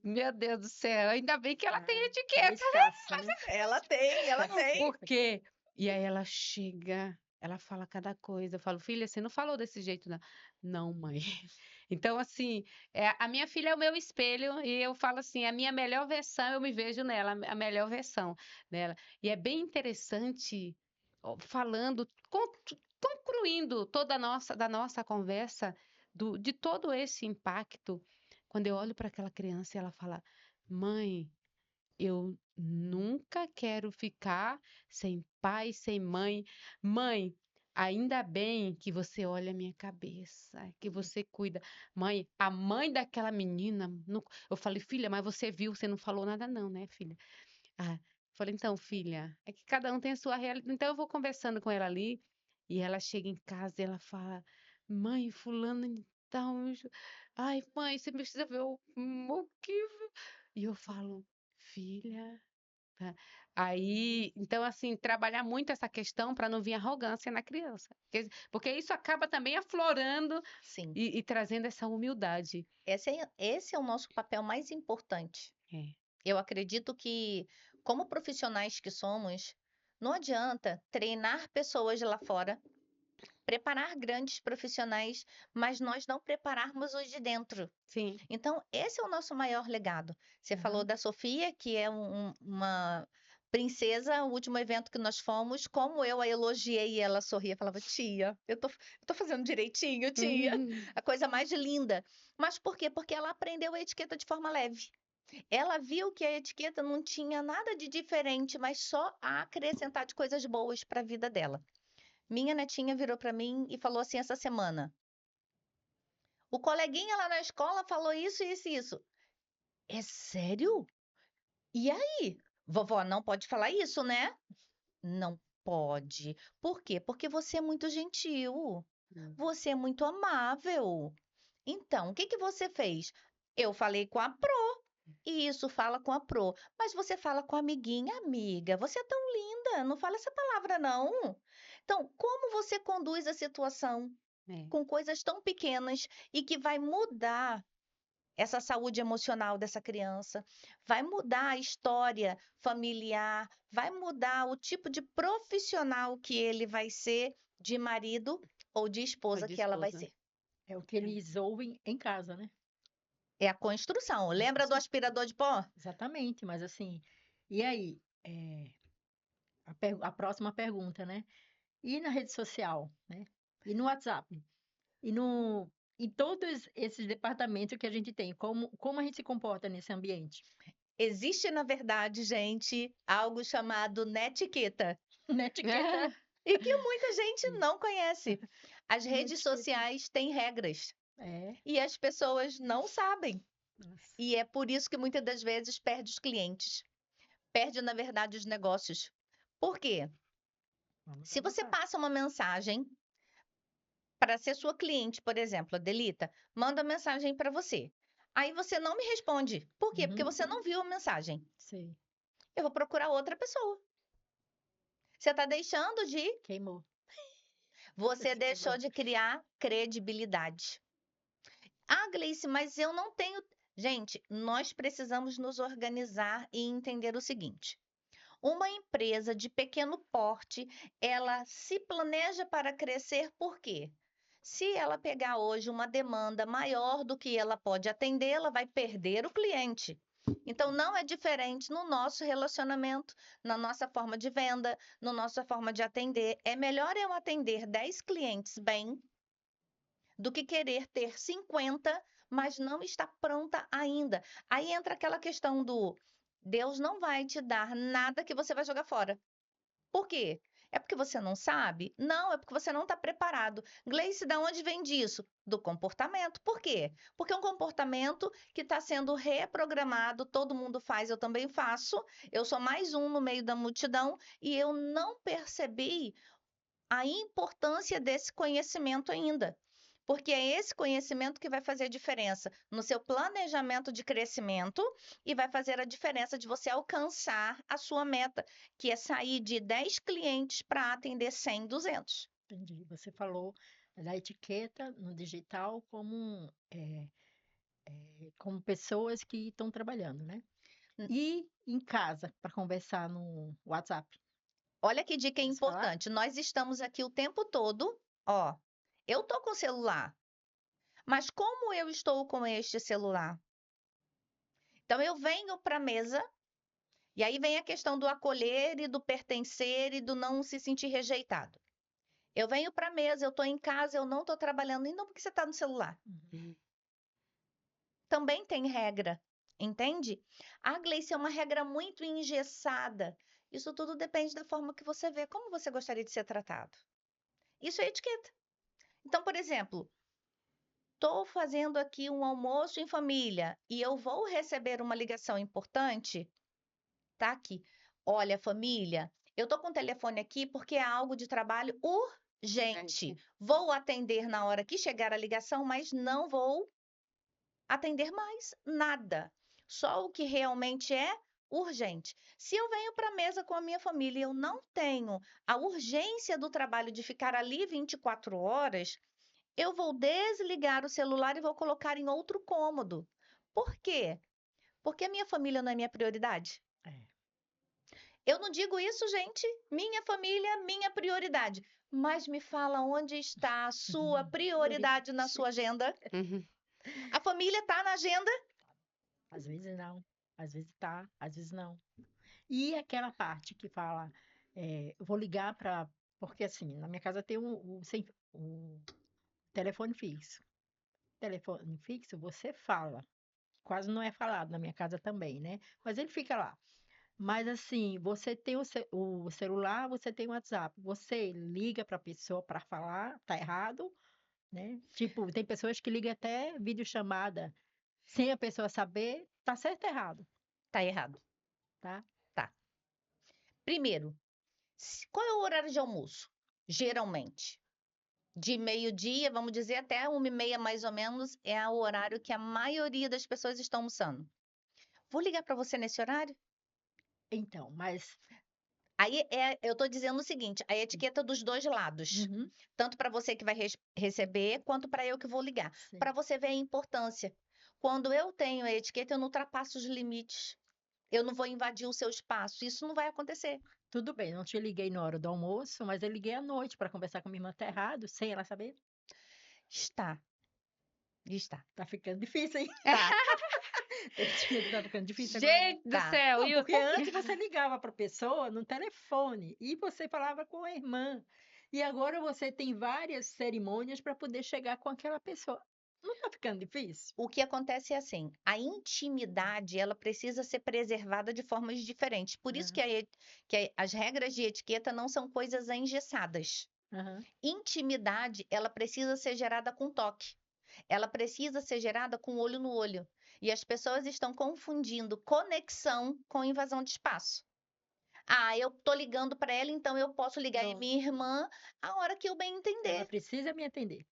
Meu Deus do céu, ainda bem que ela tem É etiqueta. escassa, né? Ela tem, ela tem. Por quê? E aí ela chega, ela fala cada coisa. Eu falo, filha, você não falou desse jeito, não. Não, mãe. Então, assim, a minha filha é o meu espelho e eu falo assim, a minha melhor versão, eu me vejo nela, a melhor versão dela. E é bem interessante, ó, falando, concluindo toda da nossa conversa, de todo esse impacto, quando eu olho para aquela criança e ela fala, mãe, eu nunca quero ficar sem pai, sem mãe. Mãe, ainda bem que você olha a minha cabeça, que você cuida. Mãe, a mãe daquela menina. Eu falei, filha, mas você viu, você não falou nada, não, né, filha? Ah, falei, então, filha, é que cada um tem a sua realidade. Então, eu vou conversando com ela ali, e ela chega em casa e ela fala, mãe, fulano, então. Ai, mãe, você precisa ver o que. E eu falo, filha. Tá. Aí, então, assim, trabalhar muito essa questão para não vir arrogância na criança. Porque isso acaba também aflorando Sim, e trazendo essa humildade. esse é o nosso papel mais importante. É. Eu acredito que, como profissionais que somos, não adianta treinar pessoas lá fora, preparar grandes profissionais, mas nós não prepararmos os de dentro. Sim. Então, esse é o nosso maior legado. Você falou Uhum. da Sofia, que é uma princesa, o último evento que nós fomos, como eu a elogiei e ela sorria, falava, tia, eu tô fazendo direitinho, tia. A coisa mais linda. Mas por quê? Porque ela aprendeu a etiqueta de forma leve. Ela viu que a etiqueta não tinha nada de diferente, mas só a acrescentar de coisas boas para a vida dela. Minha netinha virou para mim e falou assim essa semana: o coleguinha lá na escola falou isso, isso e isso. É sério? E aí? Vovó, não pode falar isso, né? Não pode. Por quê? Porque você é muito gentil. Hum. Você é muito amável. Então, o que que você fez? Eu falei com a Pro. E isso fala com a Pro. Mas você fala com a amiguinha, amiga. Você é tão linda. Não fala essa palavra, não. Então, como você conduz a situação É. com coisas tão pequenas e que vai mudar essa saúde emocional dessa criança, vai mudar a história familiar, vai mudar o tipo de profissional que ele vai ser de marido ou de Ou esposa de que ela vai esposa. ser. É o que eles ouvem em casa, né? É a construção. Lembra do aspirador de pó? Exatamente, mas assim, e aí? a próxima pergunta, né? E na rede social, né? E no WhatsApp? E no, em todos esses departamentos que a gente tem, como a gente se comporta nesse ambiente? Existe, na verdade, gente, algo chamado netiqueta. Netiqueta. E que muita gente não conhece. As redes Netiqueta. sociais têm regras É. e as pessoas não sabem. Nossa. E é por isso que muitas das vezes perde os clientes, perde, na verdade, os negócios. Por quê? Vamos Se você anotar. passa uma mensagem para ser sua cliente, por exemplo, a Delita, manda mensagem para você. Aí você não me responde. Por quê? Porque Uhum. você não viu a mensagem. Sei. Eu vou procurar outra pessoa. Você está deixando de. Queimou. Você Se deixou queimou. de criar credibilidade. Ah, Gleice, mas eu não tenho. Gente, nós precisamos nos organizar e entender o seguinte: uma empresa de pequeno porte, ela se planeja para crescer por quê? Se ela pegar hoje uma demanda maior do que ela pode atender, ela vai perder o cliente. Então, não é diferente no nosso relacionamento, na nossa forma de venda, na nossa forma de atender. É melhor eu atender 10 clientes bem do que querer ter 50, mas não está pronta ainda. Aí entra aquela questão do Deus não vai te dar nada que você vai jogar fora. Por quê? É porque você não sabe? Não, é porque você não está preparado. Gleice, da onde vem disso? Do comportamento. Por quê? Porque é um comportamento que está sendo reprogramado, todo mundo faz, eu também faço. Eu sou mais um no meio da multidão e eu não percebi a importância desse conhecimento ainda. Porque é esse conhecimento que vai fazer a diferença no seu planejamento de crescimento e vai fazer a diferença de você alcançar a sua meta, que é sair de 10 clientes para atender 100, 200. Entendi. Você falou da etiqueta no digital como pessoas que estão trabalhando, né? Hum. E em casa, para conversar no WhatsApp. Olha que dica Posso falar? importante. Nós estamos aqui o tempo todo, ó. Eu tô com o celular, mas como eu estou com este celular? Então eu venho para a mesa. E aí vem a questão do acolher e do pertencer e do não se sentir rejeitado. Eu venho para a mesa, eu estou em casa, eu não estou trabalhando, e não porque você está no celular. Uhum. Também tem regra, entende? A Gleice é uma regra muito engessada. Isso tudo depende da forma que você vê, como você gostaria de ser tratado. Isso é etiqueta. Então, por exemplo, estou fazendo aqui um almoço em família e eu vou receber uma ligação importante. Tá aqui. Olha, família, eu tô com o telefone aqui porque é algo de trabalho urgente. Vou atender na hora que chegar a ligação, mas não vou atender mais nada. Só o que realmente é urgente. Se eu venho para a mesa com a minha família e eu não tenho a urgência do trabalho de ficar ali 24 horas, eu vou desligar o celular e vou colocar em outro cômodo. Por quê? Porque a minha família não é minha prioridade. É. Eu não digo isso, gente. Minha família, minha prioridade. Mas me fala onde está a sua prioridade na sua agenda. Uhum. A família está na agenda? Às vezes não, às vezes tá, às vezes não. E aquela parte que fala, eu vou ligar para. Porque assim, na minha casa tem o telefone fixo. Telefone fixo, você fala. Quase não é falado na minha casa também, né? Mas ele fica lá. Mas assim, você tem o celular, você tem o WhatsApp. Você liga para a pessoa para falar, tá errado, né? Tipo, tem pessoas que ligam até videochamada sem a pessoa saber, tá certo ou errado, Tá errado. tá? Tá. Primeiro, qual é o horário de almoço? Geralmente. De meio-dia, vamos dizer, até 1h30 mais ou menos, é o horário que a maioria das pessoas estão almoçando. Vou ligar para você nesse horário? Então, mas Aí eu estou dizendo o seguinte: a etiqueta dos dois lados. uhum, Tanto para você que vai receber, quanto para eu que vou ligar. sim, Para você ver a importância. Quando eu tenho a etiqueta, eu não ultrapasso os limites. Eu não vou invadir o seu espaço. Isso não vai acontecer. tudo bem, não te liguei na hora do almoço, mas eu liguei à noite para conversar com minha irmã, tá errado, sem ela saber. Está. Está. Tá ficando difícil, hein? Tá. Etiqueta tá ficando difícil agora. Gente do Tá. céu, Não, e porque antes você ligava para a pessoa no telefone e você falava com a irmã. E agora você tem várias cerimônias para poder chegar com aquela pessoa. Não está ficando difícil? O que acontece é assim, a intimidade, ela precisa ser preservada de formas diferentes. Por isso Aham, que as regras de etiqueta não são coisas engessadas. aham. Intimidade, ela precisa ser gerada com toque. Ela precisa ser gerada com olho no olho. E as pessoas estão confundindo conexão com invasão de espaço. Ah, eu tô ligando para ela, então eu posso ligar em Pronto. minha irmã a hora que eu bem Ela entender. precisa me atender.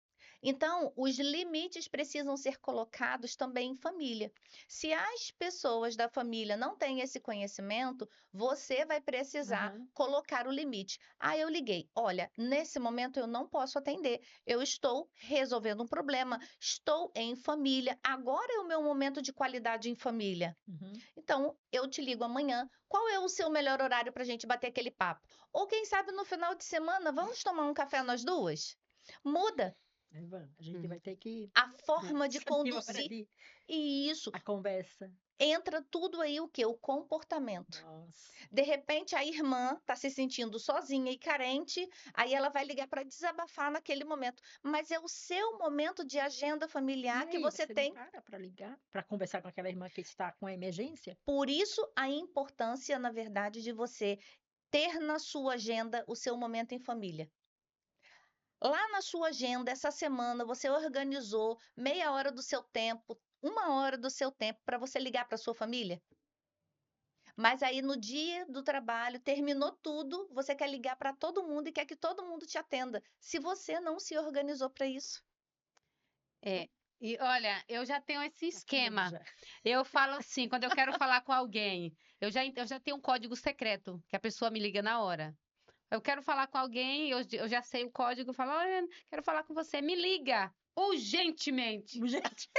Então, os limites precisam ser colocados também em família. Se as pessoas da família não têm esse conhecimento, você vai precisar Aham. colocar o limite. Ah, eu liguei. Olha, nesse momento eu não posso atender. Eu estou resolvendo um problema, estou em família. Agora é o meu momento de qualidade em família. Uhum. Então, eu te ligo amanhã. Qual é o seu melhor horário para a gente bater aquele papo? Ou quem sabe no final de semana, vamos tomar um café nós duas? Muda Aí vamos. A gente Uhum. vai ter que a forma de se ativa para conduzir. ali E isso a conversa. entra tudo aí o quê? O comportamento. Nossa. De repente a irmã está se sentindo sozinha e carente, aí ela vai ligar para desabafar naquele momento. Mas é o seu momento de agenda E familiar que aí, você você não tem. para ligar para conversar com aquela irmã que está com a emergência? Por isso a importância, na verdade, de você ter na sua agenda o seu momento em família. Lá na sua agenda, essa semana, você organizou meia hora do seu tempo, uma hora do seu tempo para você ligar para sua família? Mas aí no dia do trabalho, terminou tudo, você quer ligar para todo mundo e quer que todo mundo te atenda. Se você não se organizou para isso. é. E olha, eu já tenho esse Tá acabando esquema. já. Eu falo assim, quando eu quero falar com alguém, eu já tenho um código secreto, que a pessoa me liga na hora. Eu quero falar com alguém, eu já sei o código, eu falo, olha, quero falar com você, me liga urgentemente. Gente,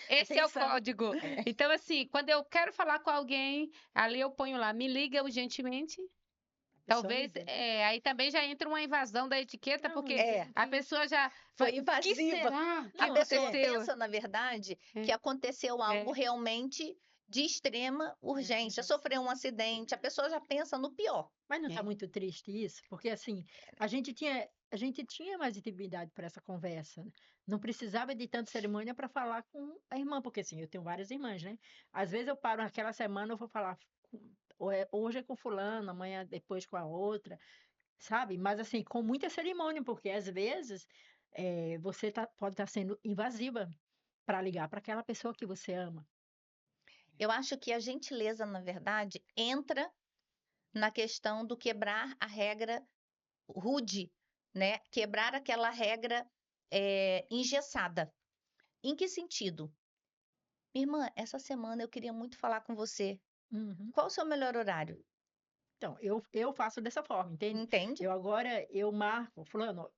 Esse é o atenção. código. É, Então, assim, quando eu quero falar com alguém, ali eu ponho lá, me liga urgentemente. a pessoa Talvez, liga, né? aí também já entra uma invasão da etiqueta, Não, porque É, a pessoa já foi o que invasiva. será que A não, pessoa é, aconteceu? pensa, na verdade, que É, aconteceu algo é, realmente de extrema urgência, urgência. sofreu um acidente, a pessoa já pensa no pior. Mas não está é. muito triste isso? Porque assim, a gente tinha mais intimidade para essa conversa, né? Não precisava de tanta cerimônia para falar com a irmã, porque assim, eu tenho várias irmãs, né? Às vezes eu paro naquela semana, eu vou falar, hoje é com fulano, amanhã depois com a outra, sabe? Mas assim, com muita cerimônia, porque às vezes você pode estar sendo invasiva para ligar para aquela pessoa que você ama. Eu acho que a gentileza, na verdade, entra na questão do quebrar a regra rude, né? Quebrar aquela regra engessada. Em que sentido? Minha irmã, essa semana eu queria muito falar com você. Uhum. Qual o seu melhor horário? Então, eu faço dessa forma, entende? Entende? Eu marco, fulano,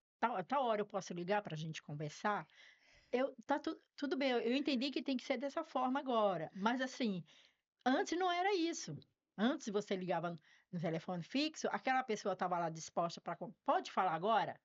tal hora eu posso ligar para a gente conversar. Tá tudo bem, eu entendi que tem que ser dessa forma agora, mas assim, antes não era isso. Antes você ligava no telefone fixo, aquela pessoa estava lá disposta para. Pode falar agora?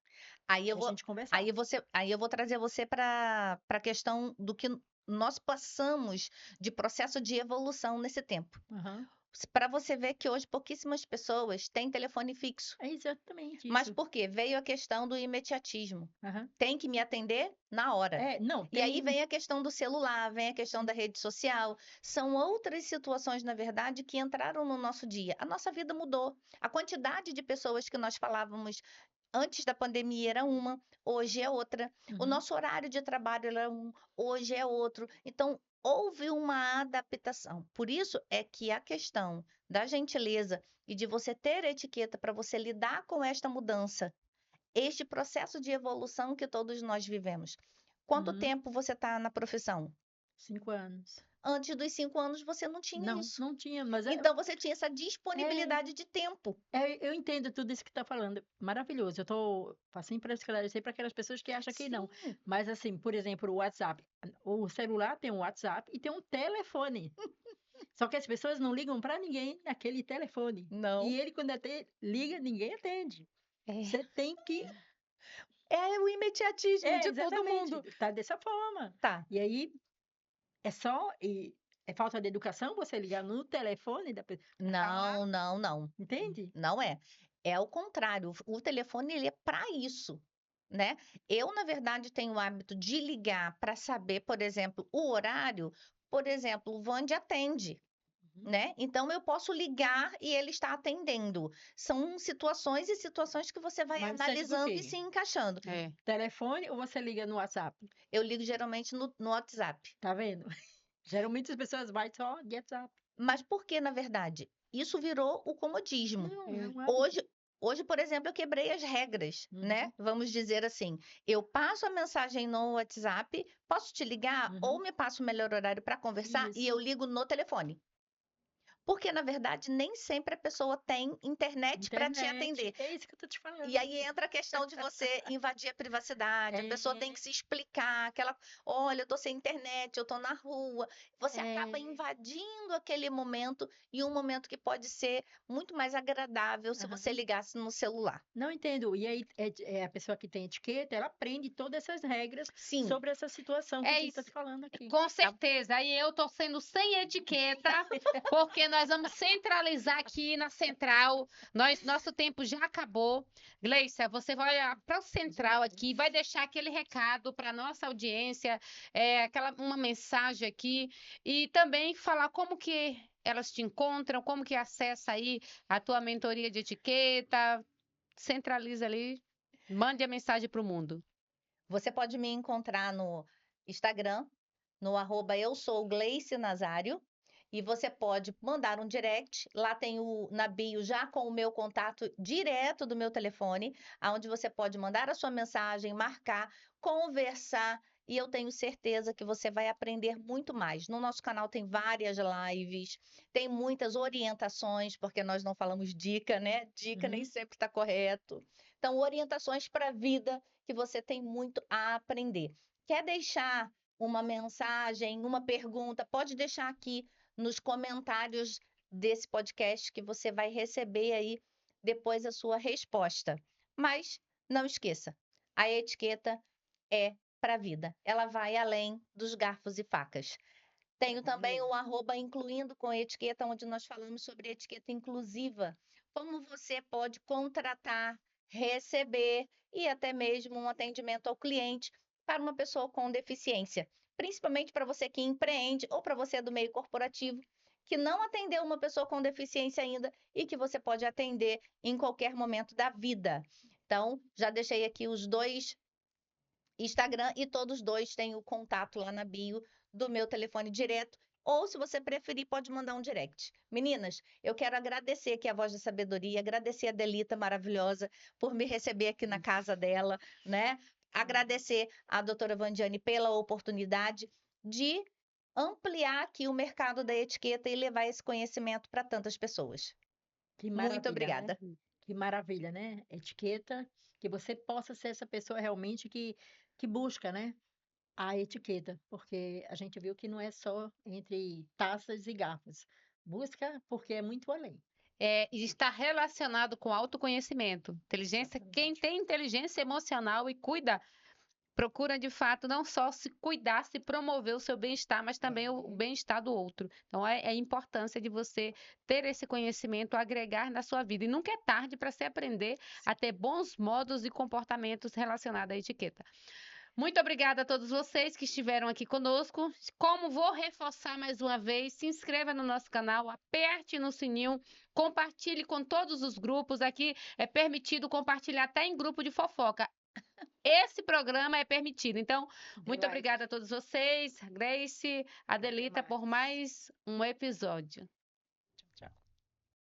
Aí eu E a vou, gente conversava. aí eu vou trazer você para a questão do que nós passamos de processo de evolução nesse tempo. Aham. Para você ver que hoje pouquíssimas pessoas têm telefone fixo. É exatamente Mas isso. por quê? Veio a questão do imediatismo. Aham. Tem que me atender na hora. Não, E aí tem. vem a questão do celular, vem a questão da rede social. São outras situações, na verdade, que entraram no nosso dia. A nossa vida mudou. A quantidade de pessoas que nós falávamos antes da pandemia era uma, hoje é outra. O Uhum. nosso horário de trabalho era um, hoje é outro. Então, houve uma adaptação. Por isso é que a questão da gentileza e de você ter etiqueta para você lidar com esta mudança, este processo de evolução que todos nós vivemos. Quanto Uhum. tempo você está na profissão? 5 anos. Antes dos 5 anos você não tinha Não, isso. não tinha, mas Então você tinha essa é, disponibilidade de tempo. eu entendo tudo isso que está falando. Maravilhoso. Eu tô assim para esclarecer para aquelas pessoas que acham que não. Sim, Mas assim, por exemplo, o WhatsApp. O celular tem um WhatsApp e tem um telefone. Só que as pessoas não ligam para ninguém naquele telefone. não. E ele, quando liga, ninguém atende. É, Você tem que. é o imediatismo de todo Exatamente. mundo. Tá dessa forma. Tá. E aí é só. É falta de educação você ligar no telefone da pessoa? Não, não, não. Entende? Não é. É o contrário. O telefone ele é para isso, né? Eu, na verdade, tenho o hábito de ligar para saber, por exemplo, o horário. Por exemplo, o Vande atende, Uhum. né? Então eu posso ligar e ele está atendendo. São situações e situações que você vai Mas você liga o analisando e quê? se encaixando. É. Telefone ou você liga no WhatsApp? Eu ligo geralmente no WhatsApp. Tá vendo? Geralmente as pessoas vai só WhatsApp. Mas por que, na verdade? Isso virou o comodismo. Não, é É. um hábito. Hoje, por exemplo, eu quebrei as regras, né? Uhum. Vamos dizer assim, eu passo a mensagem no WhatsApp, posso te ligar ou Uhum. me passo o melhor horário para conversar e Isso. eu ligo no telefone. Porque, na verdade, nem sempre a pessoa tem internet para te Internet. atender. É isso que eu tô te falando. E aí entra a questão de você invadir a privacidade, a pessoa tem É, que se explicar, aquela, olha, eu tô sem internet, eu tô na rua. Você acaba é. invadindo aquele momento e um momento que pode ser muito mais agradável se você Aham. ligasse no celular. Não entendo. E aí a pessoa que tem etiqueta, ela aprende todas essas regras Sim, sobre essa situação que a É gente está isso. te falando aqui. Com tá? certeza. Aí eu tô sendo sem etiqueta, porque nós vamos centralizar aqui na central. Nosso tempo já acabou. Gleicia, você vai para o central aqui, vai deixar aquele recado para nossa audiência, uma mensagem aqui e também falar como que elas te encontram, como que acessa aí a tua mentoria de etiqueta. Centraliza ali, mande a mensagem para o mundo. Você pode me encontrar no Instagram, no arroba eu sou Gleice Nazário, e você pode mandar um direct. Lá tem na bio já com o meu contato direto do meu telefone, onde você pode mandar a sua mensagem, marcar, conversar. E eu tenho certeza que você vai aprender muito mais. No nosso canal tem várias lives, tem muitas orientações, porque nós não falamos dica, né? Dica nem Uhum. sempre está correto. Então, orientações para a vida que você tem muito a aprender. Quer deixar uma mensagem, uma pergunta, pode deixar aqui nos comentários desse podcast que você vai receber aí depois a sua resposta. Mas não esqueça, a etiqueta é para a vida. Ela vai além dos garfos e facas. Tenho também o arroba incluindo com etiqueta, onde nós falamos sobre etiqueta inclusiva. Como você pode contratar, receber e até mesmo um atendimento ao cliente para uma pessoa com deficiência. Principalmente para você que empreende ou para você do meio corporativo, que não atendeu uma pessoa com deficiência ainda e que você pode atender em qualquer momento da vida. Então, já deixei aqui os dois Instagram e todos dois têm o contato lá na bio do meu telefone direto. Ou, se você preferir, pode mandar um direct. Meninas, eu quero agradecer aqui a Voz da Sabedoria, agradecer a Delita maravilhosa por me receber aqui na casa dela, né? Agradecer a doutora Vandiane pela oportunidade de ampliar aqui o mercado da etiqueta e levar esse conhecimento para tantas pessoas. Que Muito maravilha, né? obrigada. Que maravilha, né? Etiqueta, que você possa ser essa pessoa realmente que busca, né? A etiqueta, porque a gente viu que não é só entre taças e garfos. Busca porque é muito além. E está relacionado com autoconhecimento. Inteligência, quem Exatamente. tem inteligência emocional e cuida, procura de fato não só se cuidar, se promover o seu bem-estar, mas também o bem-estar do outro. Então, é a importância de você ter esse conhecimento, agregar na sua vida. E nunca é tarde para se aprender a ter bons modos e comportamentos relacionados à etiqueta. Muito obrigada a todos vocês que estiveram aqui conosco. Como vou reforçar mais uma vez, se inscreva no nosso canal, aperte no sininho, compartilhe com todos os grupos. Aqui é permitido compartilhar até em grupo de fofoca. Esse programa é permitido. Então, muito Vai. obrigada a todos vocês, Grace, Adelita, por mais um episódio.